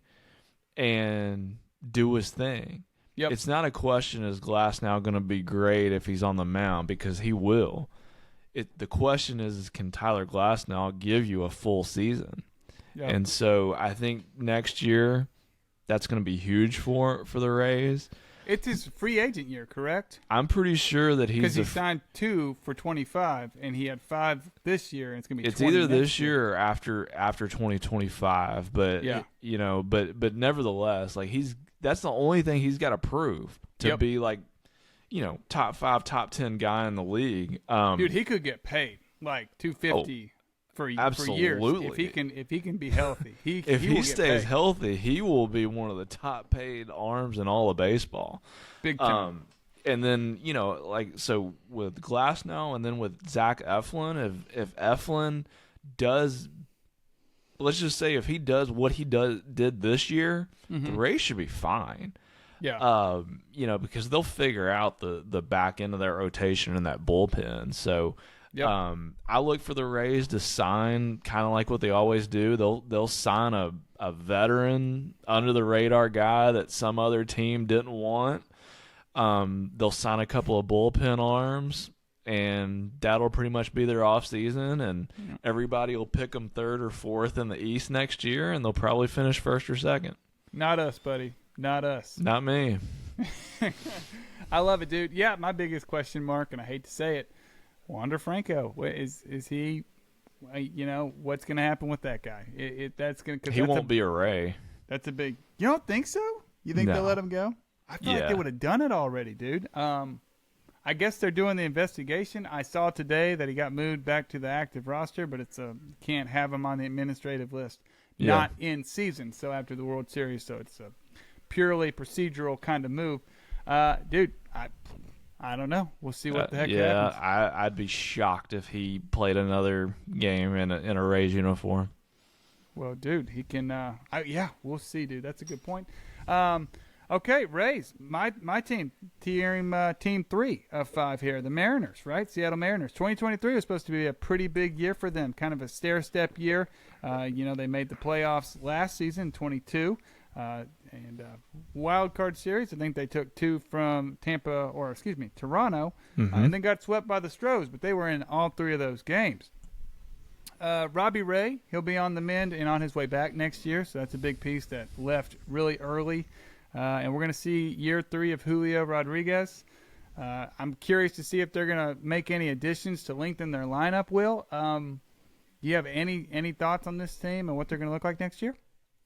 and do his thing. Yep. It's not a question, is Glasnow going to be great if he's on the mound, because he will. The question is can Tyler Glasnow give you a full season? Yep. And so I think next year that's going to be huge for the Rays. It's his free agent year, correct? I'm pretty sure that because he signed 2 for 25, and he had 5 this year, and it's going to be. It's 20 either this next year or after 2025, but but nevertheless, like that's the only thing he's got to prove to be like, top 5, top 10 guy in the league. Dude, he could get paid like $250 for years if he can be healthy. If he stays healthy, he will be one of the top paid arms in all of baseball. Big time. And then so with Glasnow, and then with Zach Eflin, if Eflin does, let's just say if he does what he did this year, the Rays should be fine. Yeah. Because they'll figure out the back end of their rotation and that bullpen. So Yep. I look for the Rays to sign kind of like what they always do. They'll sign a veteran under the radar guy that some other team didn't want. They'll sign a couple of bullpen arms, and that'll pretty much be their off season. And everybody will pick them third or fourth in the East next year, and they'll probably finish first or second. Not us, buddy. Not us. Not me. I love it, dude. Yeah, my biggest question mark, and I hate to say it, Wander Franco. Is he? What's going to happen with that guy? He won't be a Ray. That's a big. You don't think so? You think they'll let him go? I feel like they would have done it already, dude. I guess they're doing the investigation. I saw today that he got moved back to the active roster, but can't have him on the administrative list. Yeah. Not in season, so after the World Series, so it's a purely procedural kind of move. Dude, I don't know. We'll see what the heck happens. I'd be shocked if he played another game in a Rays uniform. Well, dude, he can. We'll see, dude. That's a good point. Okay, Rays, my team, team 3 of 5 here, the Mariners, right? Seattle Mariners. 2023 was supposed to be a pretty big year for them, kind of a stair-step year. They made the playoffs last season, 22, and wild card series. I think they took 2 from Toronto, and then got swept by the Stros, but they were in all 3 of those games. Robbie Ray, he'll be on the mend and on his way back next year, so that's a big piece that left really early. And we're going to see year 3 of Julio Rodriguez. I'm curious to see if they're going to make any additions to lengthen their lineup, Will. Do you have any thoughts on this team and what they're going to look like next year?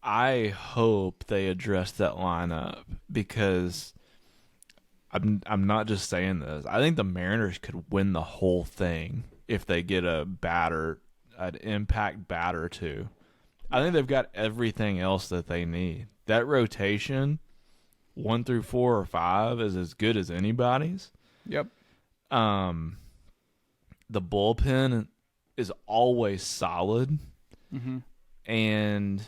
I hope they address that lineup because I'm not just saying this. I think the Mariners could win the whole thing if they get an impact batter or two. I think they've got everything else that they need. That rotation, 1 through 4 or 5, is as good as anybody's. Yep. The bullpen is always solid. Mm-hmm. And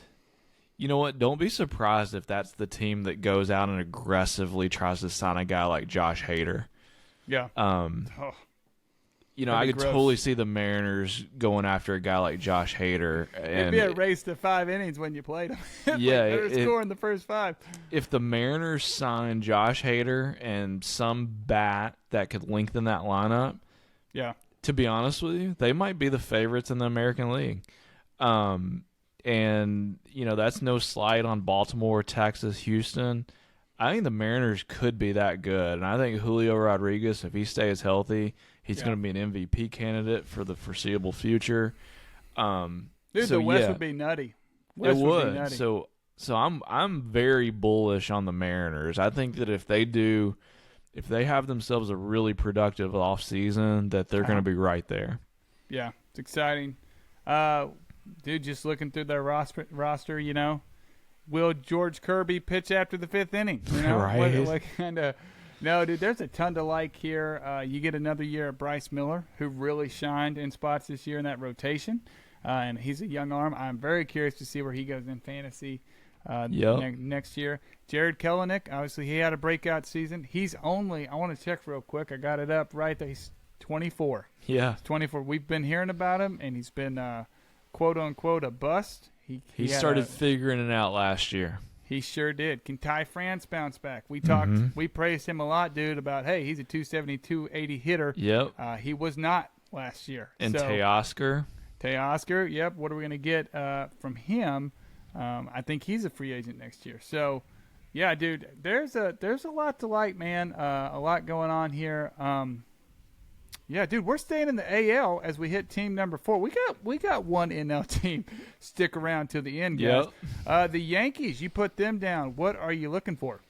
you know what? Don't be surprised if that's the team that goes out and aggressively tries to sign a guy like Josh Hader. Yeah. I could totally see the Mariners going after a guy like Josh Hader. It'd be a race to 5 innings when you played him. Yeah. They were scoring the first 5. If the Mariners sign Josh Hader and some bat that could lengthen that lineup, yeah, to be honest with you, they might be the favorites in the American League. And, that's no slight on Baltimore, Texas, Houston. I think the Mariners could be that good. And I think Julio Rodriguez, if he stays healthy, he's going to be an MVP candidate for the foreseeable future. The West would be nutty. It would. Be nutty. So I'm very bullish on the Mariners. I think that if they have themselves a really productive offseason, that they're going to be right there. Yeah, it's exciting. Dude, just looking through their roster, will George Kirby pitch after the 5th inning? Right. What kind of? No, dude, there's a ton to like here. You get another year of Bryce Miller, who really shined in spots this year in that rotation, and he's a young arm. I'm very curious to see where he goes in fantasy next year. Jared Kelenic, obviously, he had a breakout season. He's only, I want to check real quick. I got it up right there. He's 24. Yeah. He's 24. We've been hearing about him, and he's been, quote-unquote, a bust. He started figuring it out last year. He sure did. Can Ty France bounce back? We talked. We praised him a lot, dude, about, hey, he's a 270, 280 hitter. Yep. He was not last year. And Teoscar. Yep. What are we going to get from him? I think he's a free agent next year. So, yeah, dude, there's a lot to like, man. A lot going on here. Yeah, dude, we're staying in the AL as we hit team number 4. We got one NL team. Stick around till the end, guys. Yep. The Yankees, you put them down. What are you looking for?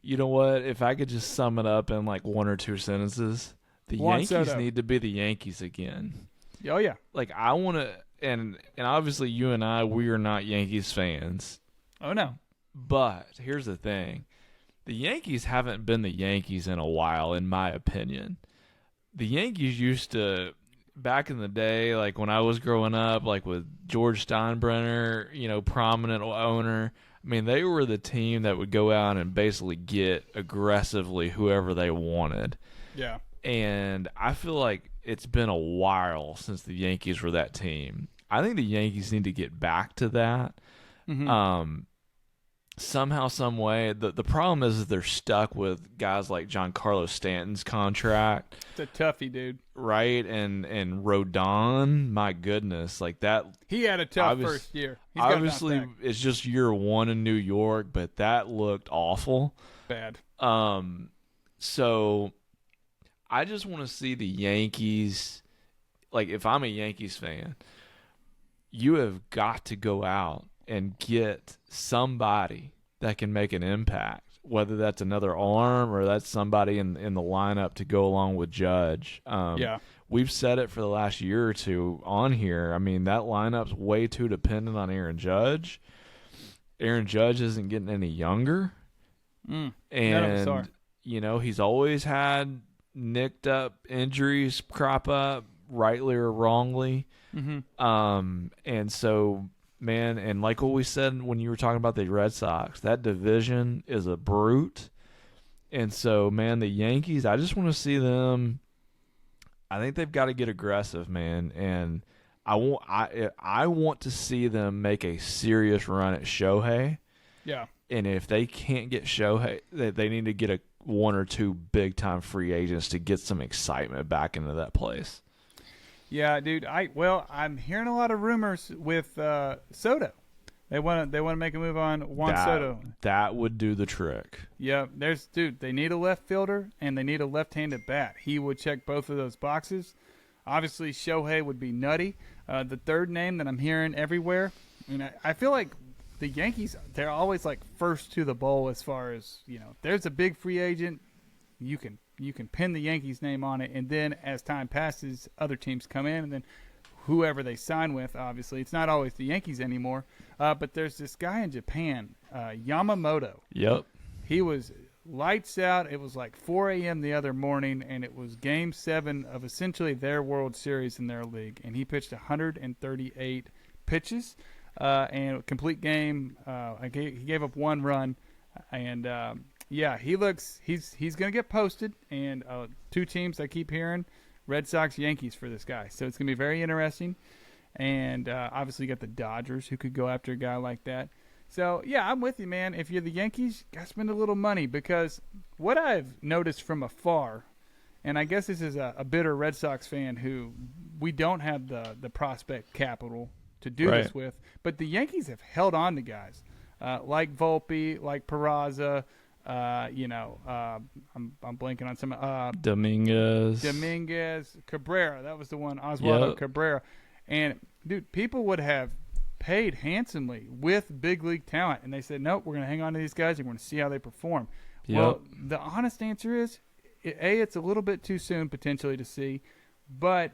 You know what? If I could just sum it up in like 1 or 2 sentences, the Yankees need to be the Yankees again. Oh yeah. Like I want to, and obviously you and I, we are not Yankees fans. Oh no. But here's the thing: the Yankees haven't been the Yankees in a while, in my opinion. The Yankees used to, back in the day, like when I was growing up, like with George Steinbrenner, prominent owner. I mean, they were the team that would go out and basically get aggressively whoever they wanted. Yeah. And I feel like it's been a while since the Yankees were that team. I think the Yankees need to get back to that. Mm-hmm. Somehow, some way. The problem is they're stuck with guys like Giancarlo Stanton's contract, It's a toughie, dude. right? And Rodon, my goodness, like that. He had a tough Obvious- first year. He's got Obviously, knocked back. it's just year one in New York, but that looked awful. Bad. So I just want to see the Yankees. Like, if I'm a Yankees fan, you have got to go out and get somebody that can make an impact, whether that's another arm or that's somebody in the lineup to go along with Judge. Yeah. We've said it for the last year or two on here. I mean, that lineup's way too dependent on Aaron Judge. Aaron Judge isn't getting any younger. None of us are. And, you know, he's always had nicked up injuries crop up, rightly or wrongly. Mm-hmm. And so, man, and like what we said when you were talking about the Red Sox, that division is a brute. And so, man, the Yankees, I just want to see them. I think they've got to get aggressive, man. And I want to see them make a serious run at Shohei. Yeah. And if they can't get Shohei, they need to get one or two big time free agents to get some excitement back into that place. Yeah, dude. I'm hearing a lot of rumors with Soto. They want to make a move on Juan Soto. That would do the trick. Yeah, they need a left fielder and they need a left-handed bat. He would check both of those boxes. Obviously, Shohei would be nutty. The third name that I'm hearing everywhere, and I feel like the Yankees, they're always like first to the bowl as far as, you know, there's a big free agent, you can pin the Yankees name on it, and then as time passes, other teams come in, and then whoever they sign with, obviously, it's not always the Yankees anymore. But there's this guy in Japan, Yamamoto. Yep. He was lights out. It was like 4 a.m. the other morning, and it was Game 7 of essentially their World Series in their league, and he pitched 138 pitches. And complete game. He gave up one run, and he's going to get posted. And two teams I keep hearing, Red Sox, Yankees for this guy. So it's going to be very interesting. And obviously you got the Dodgers who could go after a guy like that. So yeah, I'm with you, man. If you're the Yankees, got to spend a little money, because what I've noticed from afar, and I guess this is a bitter Red Sox fan who we don't have the prospect capital to do this with, but the Yankees have held on to guys like Volpe, like Peraza, I'm blanking on some Dominguez, Cabrera. That was the one, Oswaldo Cabrera. And dude, people would have paid handsomely with big league talent, and they said, nope, we're going to hang on to these guys and we're going to see how they perform. Yep. Well, the honest answer is, it's a little bit too soon potentially to see, but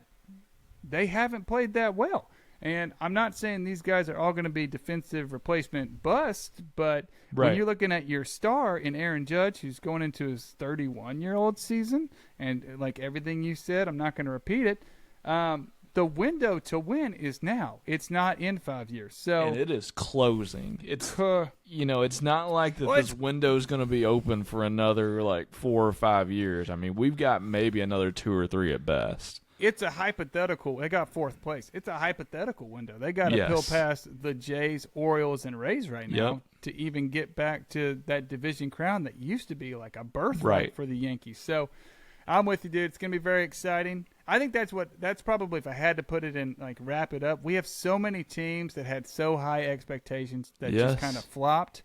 they haven't played that well. And I'm not saying these guys are all going to be defensive replacement bust, but when you're looking at your star in Aaron Judge, who's going into his 31-year-old season, and like everything you said, I'm not going to repeat it, the window to win is now. It's not in 5 years. So, and it is closing. It's it's not like this window is going to be open for another like 4 or 5 years. I mean, we've got maybe another 2 or 3 at best. It's a hypothetical. They got 4th place. It's a hypothetical window. They got to peel past the Jays, Orioles, and Rays right now to even get back to that division crown that used to be like a birthright for the Yankees. So I'm with you, dude. It's going to be very exciting. I think that's probably, if I had to put it in, like, wrap it up, we have so many teams that had so high expectations that just kind of flopped,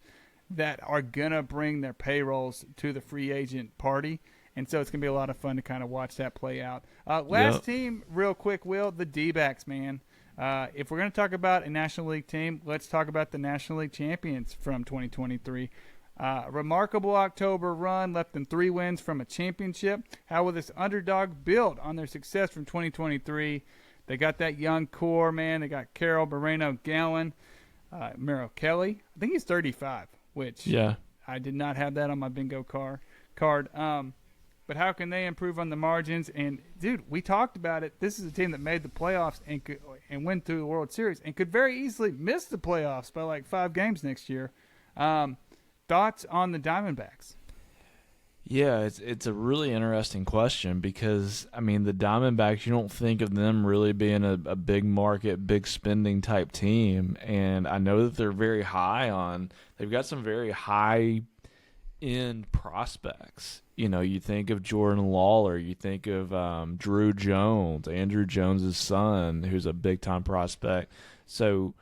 that are going to bring their payrolls to the free agent party. And so it's going to be a lot of fun to kind of watch that play out. Last team, real quick, Will, the D-backs, man. If we're going to talk about a National League team, let's talk about the National League champions from 2023. Remarkable October run, left them 3 wins from a championship. How will this underdog build on their success from 2023? They got that young core, man. They got Carroll, Moreno, Gallen, Merrill Kelly. I think he's 35, which I did not have that on my bingo card. But how can they improve on the margins? And, dude, we talked about it. This is a team that made the playoffs and went through the World Series and could very easily miss the playoffs by like 5 games next year. Thoughts on the Diamondbacks? Yeah, it's a really interesting question because, I mean, the Diamondbacks, you don't think of them really being a big market, big spending type team. And I know that they've got some very high end prospects. You think of Jordan Lawler, you think of Drew Jones, Andrew Jones's son, who's a big time prospect. So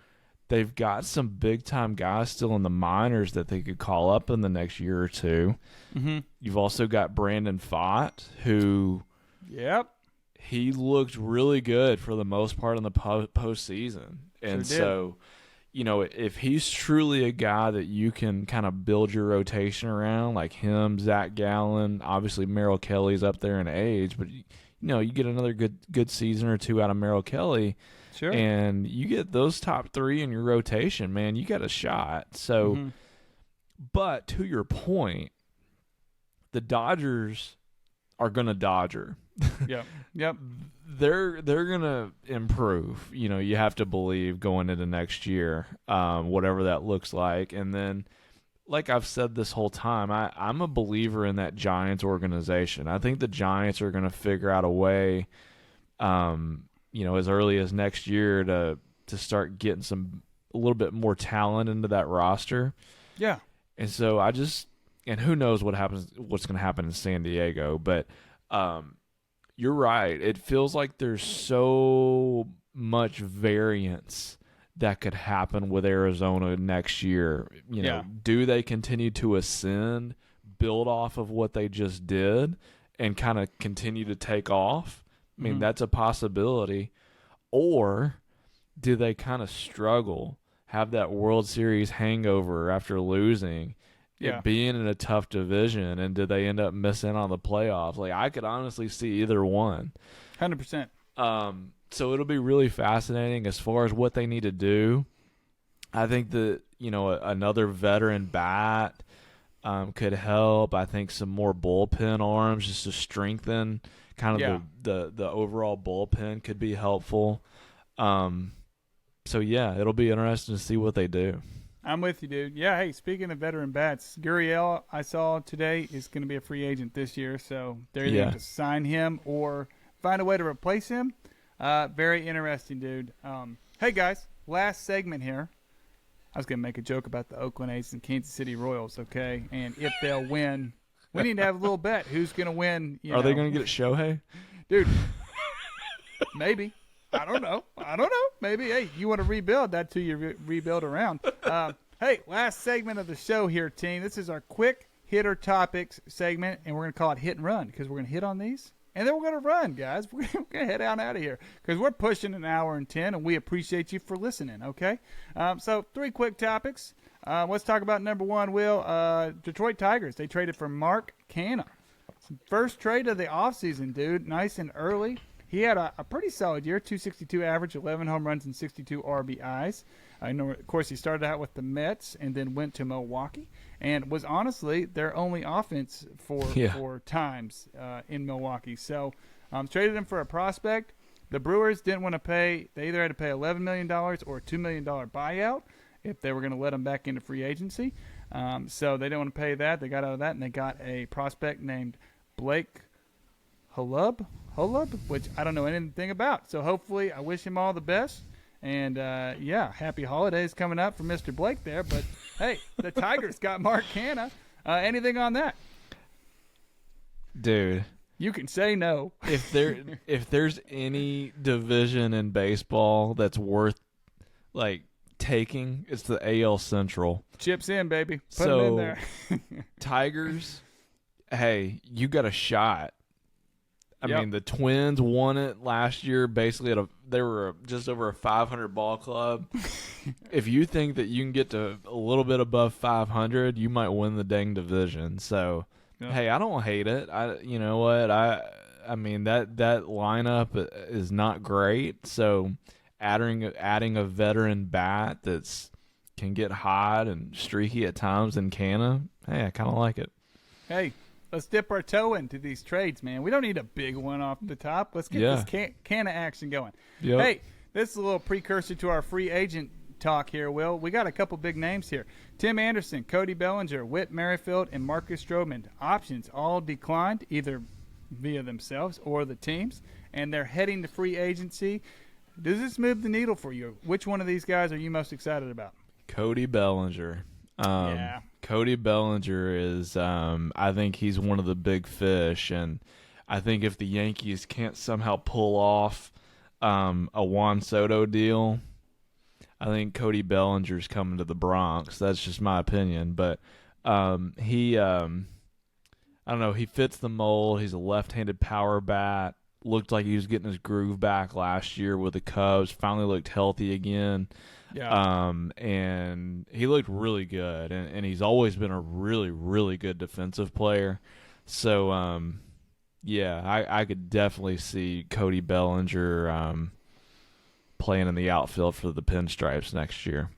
they've got some big time guys still in the minors that they could call up in the next year or two. Mm-hmm. You've also got Brandon Pfaadt, who he looked really good for the most part in the postseason. And so, if he's truly a guy that you can kind of build your rotation around, like him, Zach Gallen, obviously Merrill Kelly's up there in age, but you get another good season or two out of Merrill Kelly. Sure. And you get those top three in your rotation, man, you got a shot. So, but to your point, the Dodgers are going to Dodger. Yep. They're going to improve. You have to believe going into next year, whatever that looks like. And then, like I've said this whole time, I'm a believer in that Giants organization. I think the Giants are going to figure out a way, as early as next year to start getting a little bit more talent into that roster. Yeah. And so and who knows what's going to happen in San Diego, but you're right. It feels like there's so much variance that could happen with Arizona next year. Do they continue to ascend, build off of what they just did, and kind of continue to take off? I mean, that's a possibility. Or do they kind of struggle, have that World Series hangover after losing, being in a tough division, and do they end up missing on the playoffs? Like, I could honestly see either one. 100%. So it'll be really fascinating as far as what they need to do. I think that, another veteran bat could help. I think some more bullpen arms just to strengthen kind of the overall bullpen could be helpful. So, it'll be interesting to see what they do. I'm with you, dude. Yeah, hey, speaking of veteran bats, Gurriel, I saw today, is going to be a free agent this year, so they're either going to sign him or find a way to replace him. Very interesting, dude. Hey, guys, last segment here. I was going to make a joke about the Oakland A's and Kansas City Royals, okay? And if they'll win, we need to have a little bet. Who's going to win? Are they going to get Shohei? Dude, maybe. I don't know. Maybe. Hey, you want to rebuild? That's who you rebuild around. Hey, last segment of the show here, team. This is our quick hitter topics segment, and we're going to call it hit and run because we're going to hit on these, and then we're going to run, guys. We're going to head on out of here because we're pushing an hour and 10, and we appreciate you for listening, okay? So 3 quick topics. Let's talk about number 1, Will. Detroit Tigers. They traded for Mark Canha. First trade of the offseason, dude. Nice and early. He had a pretty solid year, 262 average, 11 home runs, and 62 RBIs. I know, of course, he started out with the Mets and then went to Milwaukee and was honestly their only offense for times in Milwaukee. So traded him for a prospect. The Brewers didn't want to pay. They either had to pay $11 million or a $2 million buyout if they were going to let him back into free agency. So they didn't want to pay that. They got out of that, and they got a prospect named Blake Holub, which I don't know anything about. So hopefully I wish him all the best. And, happy holidays coming up for Mr. Blake there. But, hey, the Tigers got Mark Canha. Anything on that? Dude. You can say no. If there's any division in baseball that's worth, taking, it's the AL Central. Chips in, baby. Put them in there. Tigers, hey, you got a shot. I mean, the Twins won it last year. Basically, they were just over a 500 ball club. If you think that you can get to a little bit above 500, you might win the dang division. So, hey, I don't hate it. You know what? I mean that lineup is not great. So, adding a veteran bat that's can get hot and streaky at times in Canha, hey, I kind of like it. Hey. Let's dip our toe into these trades, man. We don't need a big one off the top. Let's get this Canha action going. Yep. Hey, this is a little precursor to our free agent talk here, Will. We got a couple big names here. Tim Anderson, Cody Bellinger, Whit Merrifield, and Marcus Stroman. Options all declined, either via themselves or the teams, and they're heading to free agency. Does this move the needle for you? Which one of these guys are you most excited about? Cody Bellinger. Yeah. Cody Bellinger is, I think he's one of the big fish, and I think if the Yankees can't somehow pull off a Juan Soto deal, I think Cody Bellinger's coming to the Bronx. That's just my opinion, but he, I don't know, he fits the mold. He's a left-handed power bat. Looked like he was getting his groove back last year with the Cubs. Finally looked healthy again. Yeah. And he looked really good. And he's always been a really, really good defensive player. So, yeah, I could definitely see Cody Bellinger playing in the outfield for the Pinstripes next year.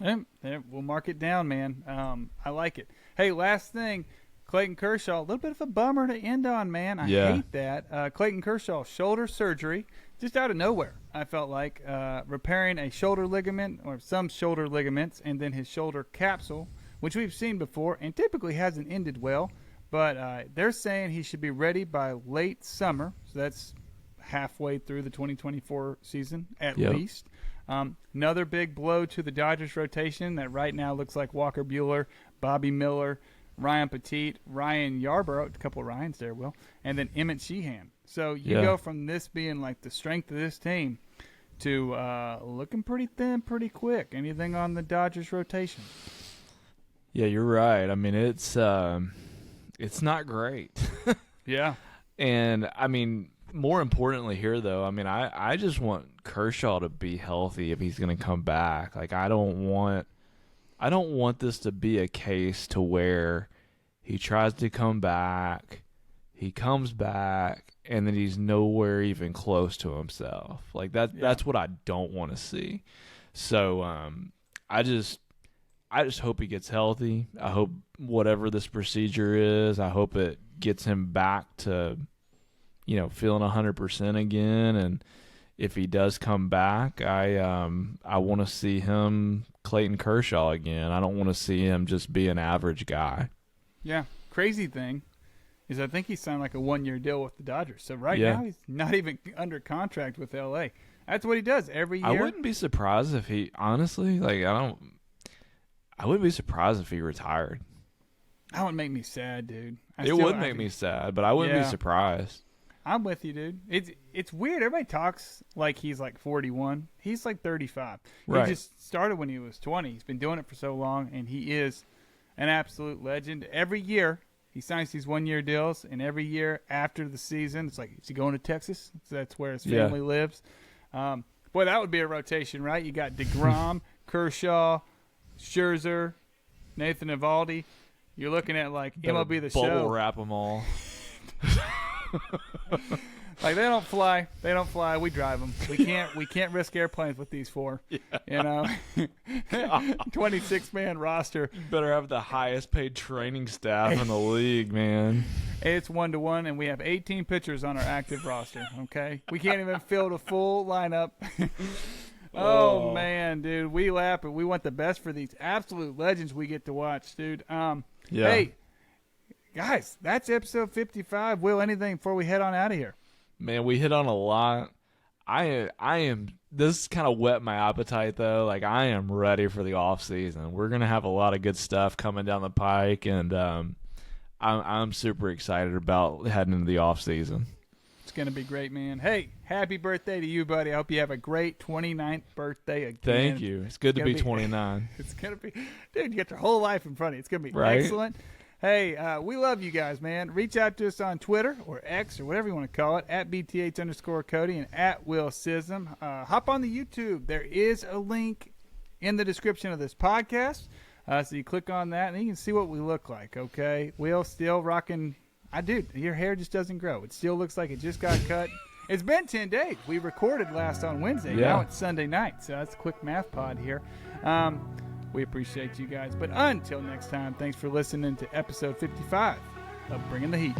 Yeah, we'll mark it down, man. I like it. Hey, last thing. Clayton Kershaw, a little bit of a bummer to end on, man. I hate that. Clayton Kershaw, shoulder surgery, just out of nowhere, I felt like. Repairing a shoulder ligament or some shoulder ligaments and then his shoulder capsule, which we've seen before and typically hasn't ended well. But they're saying he should be ready by late summer. So that's halfway through the 2024 season at least. Another big blow to the Dodgers rotation that right now looks like Walker Buehler, Bobby Miller, Ryan Petit, Ryan Yarbrough, a couple of Ryans there, Will, and then Emmett Sheehan. So you go from this being like the strength of this team to looking pretty thin pretty quick. Anything on the Dodgers rotation? Yeah, you're right. I mean, it's not great. Yeah. And, I mean, more importantly here, though, I mean, I just want Kershaw to be healthy if he's going to come back. Like, I don't want this to be a case to where he tries to come back, he comes back, and then he's nowhere even close to himself. Like that's what I don't want to see. So I just hope he gets healthy. I hope whatever this procedure is, I hope it gets him back to, feeling 100% again. And if he does come back, I want to see him Clayton Kershaw again. I don't want to see him just be an average guy. Yeah. Crazy thing is I think he signed like a 1-year deal with the Dodgers. So now he's not even under contract with L.A. That's what he does every year. I wouldn't be surprised if he, honestly, I wouldn't be surprised if he retired. That would make me sad, dude. It would make me sad, but I wouldn't be surprised. I'm with you, dude. It's weird. Everybody talks like he's like 41. He's like 35. Right. He just started when he was 20. He's been doing it for so long, and he is an absolute legend. Every year, he signs these 1-year deals, and every year after the season, it's like, is he going to Texas? So that's where his family lives. Boy, that would be a rotation, right? You got DeGrom, Kershaw, Scherzer, Nathan Eovaldi. You're looking at like MLB The Show. Bubble wrap them all. Like they don't fly. We drive them. We can't risk airplanes with these four. Yeah. 26-man roster. You better have the highest paid training staff in the league, man. It's 1-to-1, and we have 18 pitchers on our active roster. Okay, we can't even field a full lineup. Oh man, dude, we laugh, but we want the best for these absolute legends we get to watch, dude. Hey, guys, that's episode 55. Will, anything before we head on out of here? Man, we hit on a lot. I am. This kind of whet my appetite, though. Like, I am ready for the off season. We're gonna have a lot of good stuff coming down the pike, and I'm super excited about heading into the off season. It's gonna be great, man. Hey, happy birthday to you, buddy. I hope you have a great 29th birthday again. Thank you. It's good to be 29. It's gonna be, dude. You got your whole life in front of you. It's gonna be right? Excellent. Hey, we love you guys, man. Reach out to us on Twitter or X or whatever you want to call it, at BTH_Cody and at Will Sism. Hop on the YouTube. There is a link in the description of this podcast. So you click on that, and you can see what we look like, okay? Will still rocking. Dude, your hair just doesn't grow. It still looks like it just got cut. It's been 10 days. We recorded last on Wednesday. Yeah. Now it's Sunday night, so that's a quick math pod here. We appreciate you guys. But until next time, thanks for listening to episode 55 of Bringing the Heat.